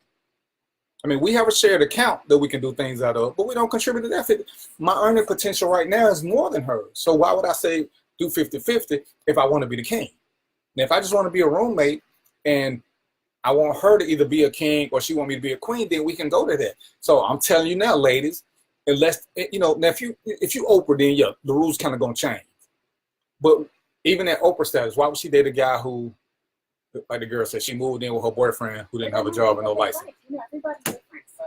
I mean, we have a shared account that we can do things out of, but we don't contribute to that 50. My earning potential right now is more than hers. So why would I say do 50-50 if I want to be the king? Now, if I just want to be a roommate and I want her to either be a king or she want me to be a queen, then we can go to that. So I'm telling you now, ladies, unless, now if you Oprah, then yeah, the rules kind of going to change. But even at Oprah status, why would she date a guy who, like the girl said, she moved in with her boyfriend who didn't have a job and no license?
Everybody's different, so.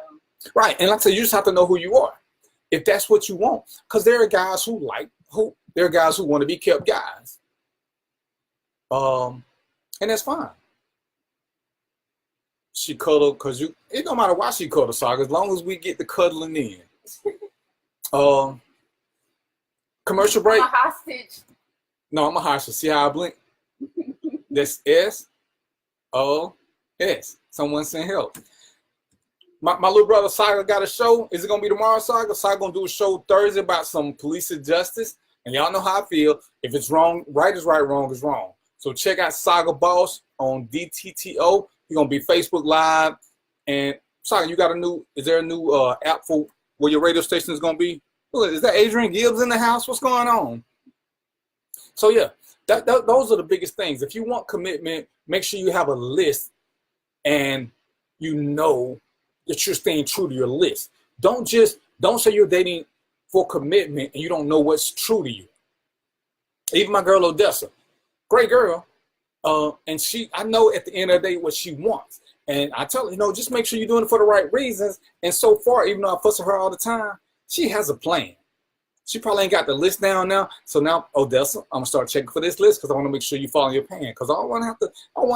Right, and like I said, you just have to know who you are, if that's what you want. Because there are guys who there are guys who want to be kept guys, and that's fine. She cuddle because it don't matter why she cuddle, Saga, as long as we get the cuddling in. Commercial break.
I'm a hostage.
No, I'm a hostage. See how I blink? That's S-O-S. Someone send help. My little brother Saga got a show. Is it gonna be tomorrow, Saga? Saga gonna do a show Thursday about some police justice. And y'all know how I feel. If it's wrong, right is right, wrong is wrong. So check out Saga Boss on DTTO. He's gonna be Facebook Live. And Saga, is there a new app for where your radio station is gonna be? Look, is that Adrian Gibbs in the house? What's going on? So yeah, those are the biggest things. If you want commitment, make sure you have a list and you know that you're staying true to your list. Don't say you're dating for commitment and you don't know what's true to you. Even my girl Odessa, great girl. And I know at the end of the day what she wants. And I tell her, just make sure you're doing it for the right reasons. And so far, even though I fuss at her all the time, she has a plan. She probably ain't got the list down now. So now, Odessa, I'm gonna start checking for this list because I want to make sure you follow your plan. Because I don't want to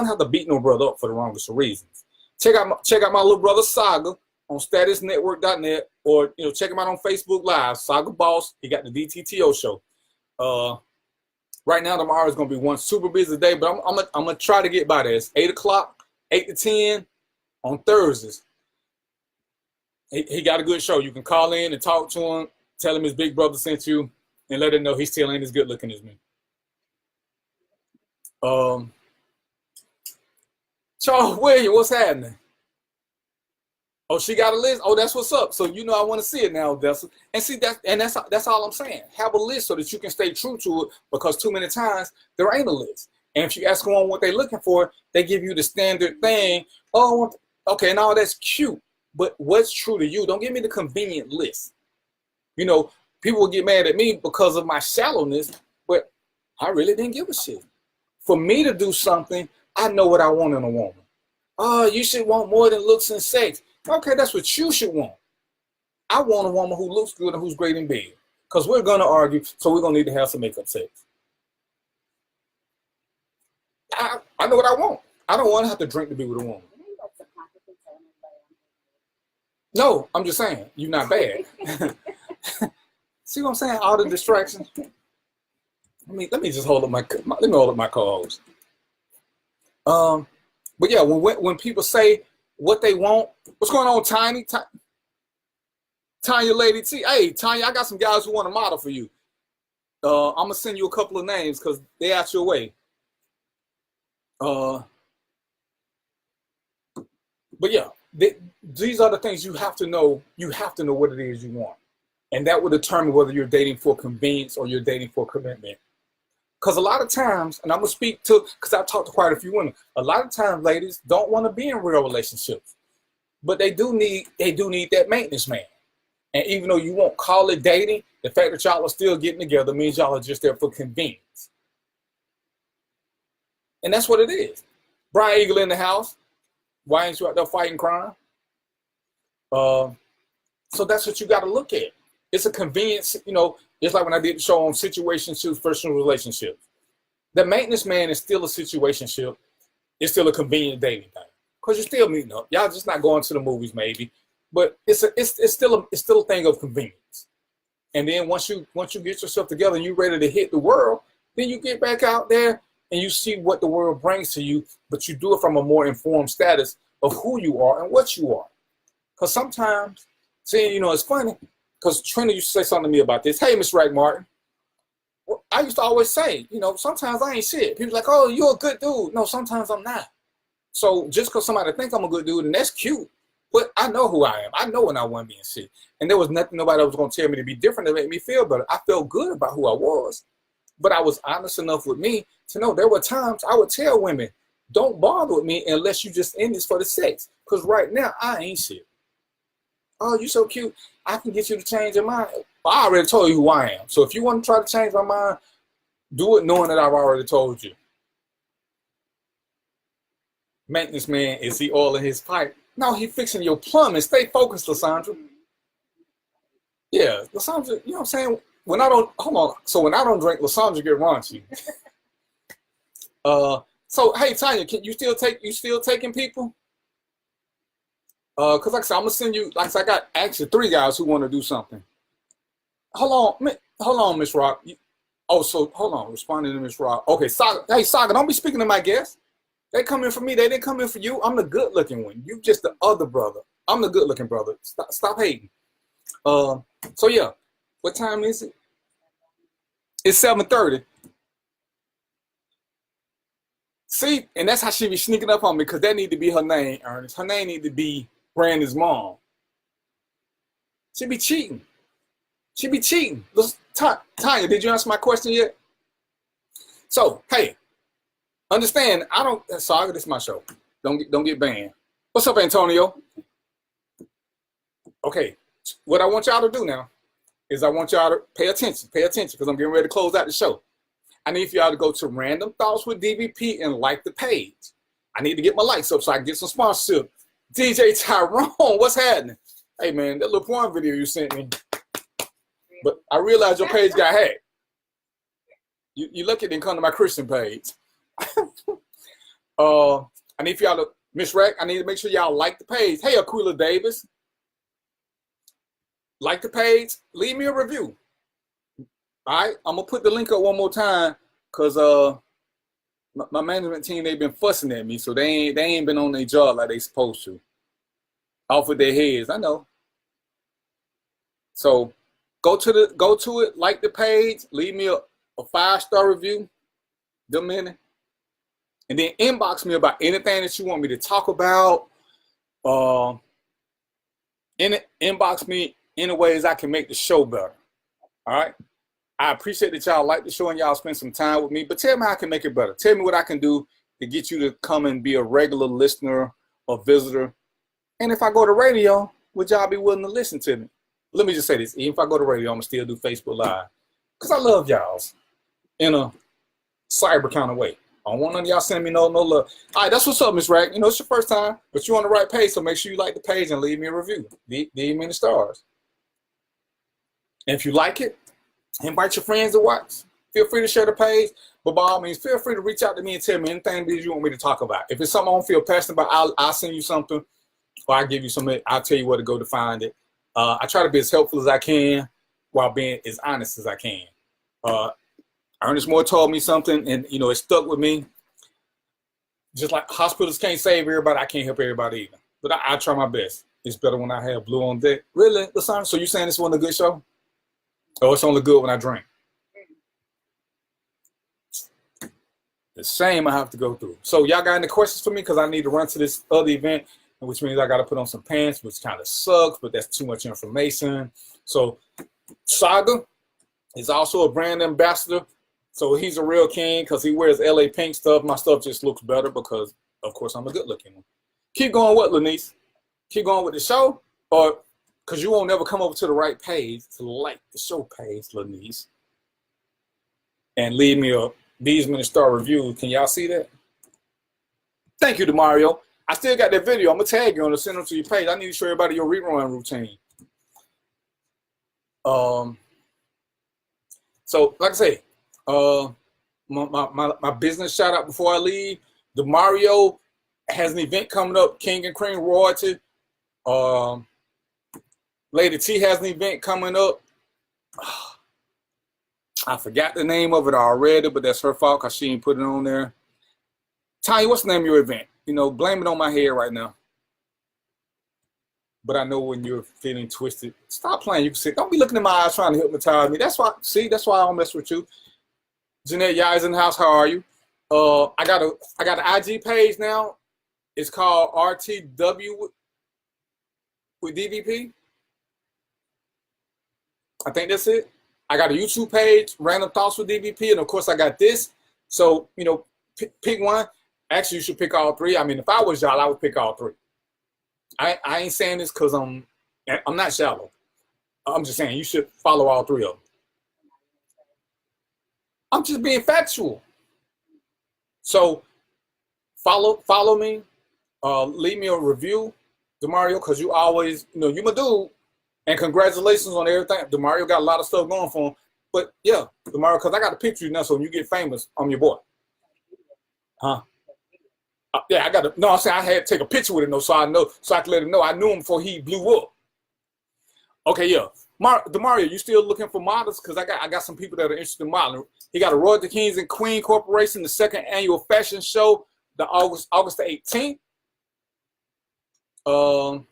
have to beat no brother up for the wrongest of reasons. Check out my little brother Saga on statusnetwork.net, or check him out on Facebook Live. Saga Boss. He got the DTTO show. Right now, tomorrow is gonna be one super busy day, but I'm gonna try to get by this. 8 o'clock, 8 to 10 on Thursdays. He got a good show. You can call in and talk to him. Tell him his big brother sent you, and let him know he still ain't as good looking as me. Charles William, what's happening? Oh, she got a list. Oh, that's what's up. So I want to see it now, Odessa. And see that's all I'm saying. Have a list so that you can stay true to it, because too many times there ain't a list. And if you ask them what they're looking for, they give you the standard thing. Oh, okay, now that's cute, but what's true to you? Don't give me the convenient list. People will get mad at me because of my shallowness, but I really didn't give a shit. For me to do something, I know what I want in a woman. Oh, you should want more than looks and sex. Okay, that's what you should want. I want a woman who looks good and who's great in bed, because we're going to argue, so we're going to need to have some makeup sex. I know what I want. I don't want to have to drink to be with a woman. No, I'm just saying, you're not bad. See what I'm saying? All the distractions. Let me just hold up my co-host. But yeah, when people say what they want, what's going on, Tiny? Tanya Lady T. Hey, Tanya, I got some guys who want to model for you. I'm gonna send you a couple of names because they out your way. But yeah, these are the things you have to know. You have to know what it is you want. And that will determine whether you're dating for convenience or you're dating for commitment. Because a lot of times, and I'm going to speak to, because I've talked to quite a few women, a lot of times ladies don't want to be in real relationships. But they do need that maintenance man. And even though you won't call it dating, the fact that y'all are still getting together means y'all are just there for convenience. And that's what it is. Brian Eagle in the house. Why ain't you out there fighting crime? So that's what you got to look at. It's a convenience, it's like when I did the show on situationships, personal relationships. The maintenance man is still a situationship. It's still a convenient dating thing. Because you're still meeting up. Y'all just not going to the movies maybe. But it's still a thing of convenience. And then once you get yourself together and you're ready to hit the world, then you get back out there and you see what the world brings to you, but you do it from a more informed status of who you are and what you are. Because sometimes, it's funny, because Trina used to say something to me about this. Hey, Miss Rack Martin. Well, I used to always say, you know, sometimes I ain't shit. People like, oh, you're a good dude. No, sometimes I'm not. So just because somebody think I'm a good dude, and that's cute, but I know who I am. I know when I wasn't being shit. And there was nothing nobody was going to tell me to be different to make me feel better. I felt good about who I was. But I was honest enough with me to know there were times I would tell women, don't bother with me unless you just in this for the sex. Because right now, I ain't shit. Oh, you so cute. I can get you to change your mind. I already told you who I am. So if you want to try to change my mind, do it knowing that I've already told you. Maintenance man, is he oiling his pipe? No, he fixing your plumbing. Stay focused, Lysandra. Yeah, Lysandra, you know what I'm saying? When I don't, hold on. So when I don't drink, Lysandra get raunchy. So hey, Tanya, can you still taking people? Cause like I said, I'm gonna send you. Like I said, I got actually 3 guys who want to do something. Hold on, Miss Rock. So hold on, responding to Miss Rock. Okay, Saga. Hey, Saga, don't be speaking to my guests. They come in for me. They didn't come in for you. I'm the good-looking one. You just the other brother. I'm the good-looking brother. Stop hating. So yeah, what time is it? It's 7:30. See, and that's how she be sneaking up on me because that need to be her name, Ernest. Her name need to be Brandon's mom. She be cheating. She be cheating. Tanya, did you answer my question yet? So, hey, understand, I don't, sorry, this is my show. Don't get banned. What's up, Antonio? Okay, what I want y'all to do now is I want y'all to pay attention, because I'm getting ready to close out the show. I need for y'all to go to Random Thoughts with DVP and like the page. I need to get my likes up so I can get some sponsorship. DJ Tyrone, what's happening? Hey, man, that little porn video you sent me. But I realized your page got hacked. You lucky it didn't come to my Christian page. I need for y'all to, Miss Rack, I need to make sure y'all like the page. Hey, Aquila Davis. Like the page, leave me a review. All right, I'm gonna put the link up one more time because my management team, they've been fussing at me, so they ain't been on their job like they supposed to. Off with their heads, I know. So go to it, like the page, leave me a 5-star review, and then inbox me about anything that you want me to talk about. Inbox me any ways I can make the show better. All right. I appreciate that y'all like the show and y'all spend some time with me, but tell me how I can make it better. Tell me what I can do to get you to come and be a regular listener or visitor. And if I go to radio, would y'all be willing to listen to me? Let me just say this. Even if I go to radio, I'm going to still do Facebook Live. Because I love y'all in a cyber kind of way. I don't want none of y'all sending me no love. All right, that's what's up, Miss Rack. You know, it's your first time, but you're on the right page, so make sure you like the page and leave me a review. Leave me the stars. And if you like it, invite your friends to watch. Feel free to share the page. But by all means, feel free to reach out to me and tell me anything that you want me to talk about. If it's something I don't feel passionate about, I'll send you something, or I'll give you something. I'll tell you where to go to find it. I try to be as helpful as I can while being as honest as I can. Ernest Moore told me something, and you know, it stuck with me. Just like hospitals can't save everybody, I can't help everybody either. But I try my best. It's better when I have blue on deck. Really, Lasagna? So you saying this wasn't a good show? Oh, it's only good when I drink. The same I have to go through. So y'all got any questions for me? Because I need to run to this other event, which means I got to put on some pants, which kind of sucks, but that's too much information. So Saga is also a brand ambassador. So he's a real king because he wears LA Pink stuff. My stuff just looks better because, of course, I'm a good looking one. Keep going what, Lanice? Keep going with the show? Or because you won't never come over to the right page to like the show page, Lanice, and leave me a these many star review. Can y'all see that? Thank you, DeMario. I still got that video. I'm going to tag you on and send them to your page. I need to show everybody your rerun routine. So, like I say, my business shout out before I leave. DeMario has an event coming up, King and Cream Royalty. Lady T has an event coming up. I forgot the name of it already, but that's her fault because she ain't put it on there. Tanya, what's the name of your event? You know, blame it on my head right now. But I know when you're feeling twisted, stop playing. You can sit. Don't be looking in my eyes trying to hypnotize me. That's why. See, that's why I don't mess with you. Jeanette Yai's in the house. How are you? I got an IG page now. It's called RTW with DVP. I think that's it. I got a YouTube page, Random Thoughts with DVP, and of course I got this. So, you know, pick one. Actually, you should pick all three. I mean, if I was y'all, I would pick all three. I ain't saying this because I'm not shallow. I'm just saying you should follow all three of them. I'm just being factual. So follow me. Leave me a review, DeMario, because you always, you know, you my dude. And congratulations on everything. DeMario got a lot of stuff going for him. But yeah, DeMario, because I got a picture of you now, so when you get famous, I'm your boy. Huh? Yeah, I got to. No, I'm saying I had to take a picture with him, though, so I can let him know I knew him before he blew up. Okay, yeah. DeMario, you still looking for models? Because I got some people that are interested in modeling. He got a Royal the Kings and Queen Corporation, the second annual fashion show, the August the 18th.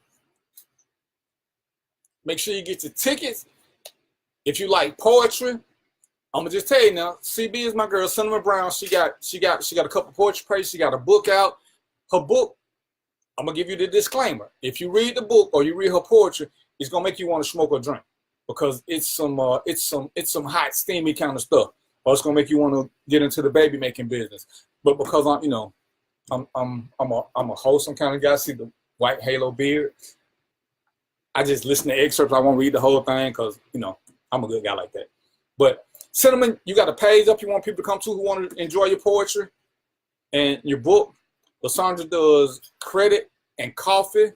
Make sure you get your tickets. If you like poetry, I'm gonna just tell you now. CB is my girl, Cinnamon Brown. She got a couple poetry pages. She got a book out. Her book. I'm gonna give you the disclaimer. If you read the book or you read her poetry, it's gonna make you want to smoke or drink because it's some hot, steamy kind of stuff. Or it's gonna make you want to get into the baby making business. But because I'm a wholesome kind of guy. See the white halo beard. I just listen to excerpts. I won't read the whole thing because, you know, I'm a good guy like that. But Cinnamon, you got a page up you want people to come to who want to enjoy your poetry and your book. Lysandra does credit and coffee.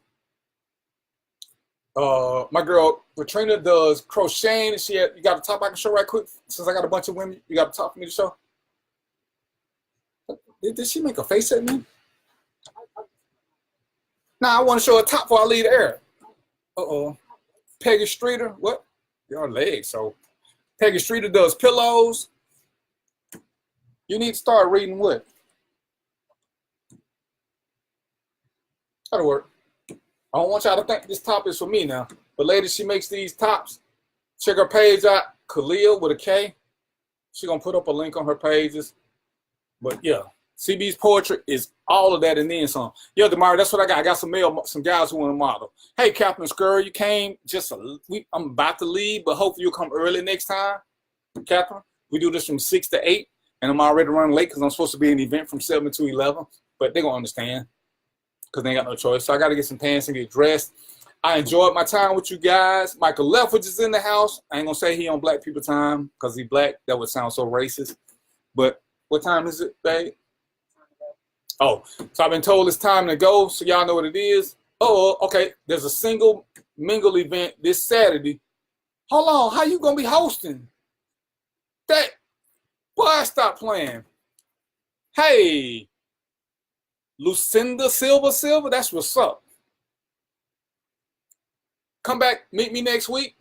My girl Katrina does crocheting. You got a top I can show right quick since I got a bunch of women. You got a top for me to show? Did she make a face at me? Nah, I want to show a top before I leave the air. Peggy Streeter, what? Your legs. So Peggy Streeter does pillows. You need to start reading what? That'll work. I don't want y'all to think this top is for me now. But lady, she makes these tops. Check her page out, Khalil with a K. She's gonna put up a link on her pages. But yeah, CB's poetry is all of that and then some. Yeah, DeMario, that's what I got. I got some guys who want to model. Hey, Captain Scurry, you came I'm about to leave, but hopefully you'll come early next time. Captain, we do this from 6 to 8, and I'm already running late because I'm supposed to be in an event from 7 to 11, but they're going to understand because they ain't got no choice. So I got to get some pants and get dressed. I enjoyed my time with you guys. Michael Leftwich is in the house. I ain't going to say he on black people time because he black. That would sound so racist. But what time is it, babe? Oh, so I've been told it's time to go, so y'all know what it is. Oh, okay. There's a single mingle event this Saturday. Hold on, how you gonna be hosting? That boy, stop playing. Hey, Lucinda Silva, that's what's up. Come back, meet me next week,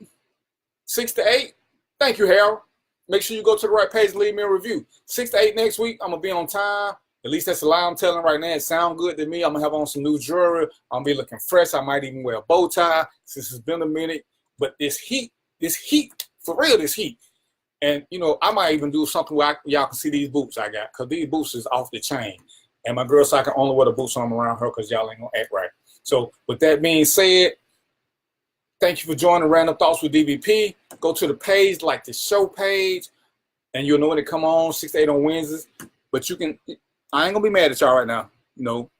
6 to 8. Thank you, Harold. Make sure you go to the right page and leave me a review. 6 to 8 next week, I'm gonna be on time. At least that's a lie I'm telling right now. It sounds good to me. I'm going to have on some new jewelry. I'm going to be looking fresh. I might even wear a bow tie since it's been a minute. But this heat, for real, this heat. And, you know, I might even do something where y'all can see these boots I got because these boots is off the chain. And my girl, so I can only wear the boots on around her because y'all ain't going to act right. So with that being said, thank you for joining Random Thoughts with DVP. Go to the page, like the show page, and you'll know when it come on, 6 to 8 on Wednesdays. But you can... I ain't gonna be mad at y'all right now. You know,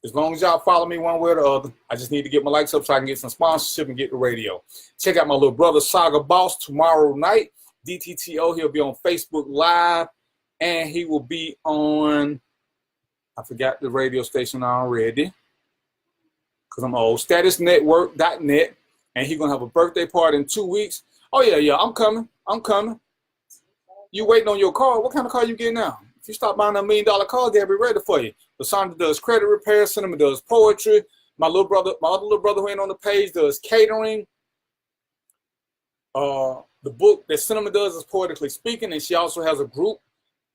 as long as y'all follow me one way or the other, I just need to get my likes up so I can get some sponsorship and get the radio. Check out my little brother Saga Boss tomorrow night. DTTO, he'll be on Facebook Live, and he will be on, I forgot the radio station already, because I'm old, statusnetwork.net, and he's gonna have a birthday party in 2 weeks. Oh yeah, I'm coming. You waiting on your car? What kind of car you getting now? If you stop buying a $1 million car, they'll be ready for you. Lysandra does credit repair. Cinnamon does poetry. My other little brother who ain't on the page does catering. The book that Cinnamon does is Poetically Speaking, and she also has a group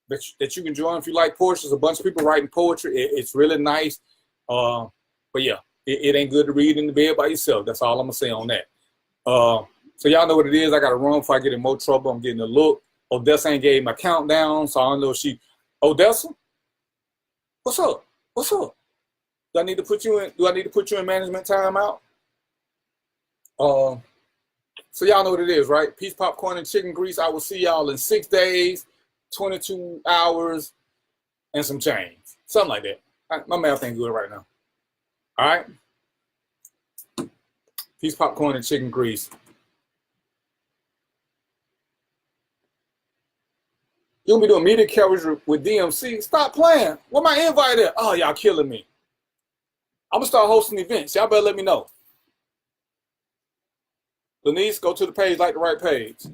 that you can join if you like poetry. There's a bunch of people writing poetry. It's really nice. But yeah, it ain't good to read in the bed by yourself. That's all I'm gonna say on that. So y'all know what it is. I got to run before I get in more trouble. I'm getting a look. Odessa ain't gave my countdown, so I don't know if she. Odessa, what's up? What's up? Do I need to put you in? Do I need to put you in management timeout? So y'all know what it is, right? Peace, popcorn, and chicken grease. I will see y'all in 6 days, 22 hours, and some change, something like that. My math ain't good right now. All right. Peace, popcorn, and chicken grease. You'll be doing media coverage with DMC. Stop playing. Where my invite at? Oh, y'all killing me. I'm gonna start hosting events. Y'all better let me know. Denise, go to the page, like the right page.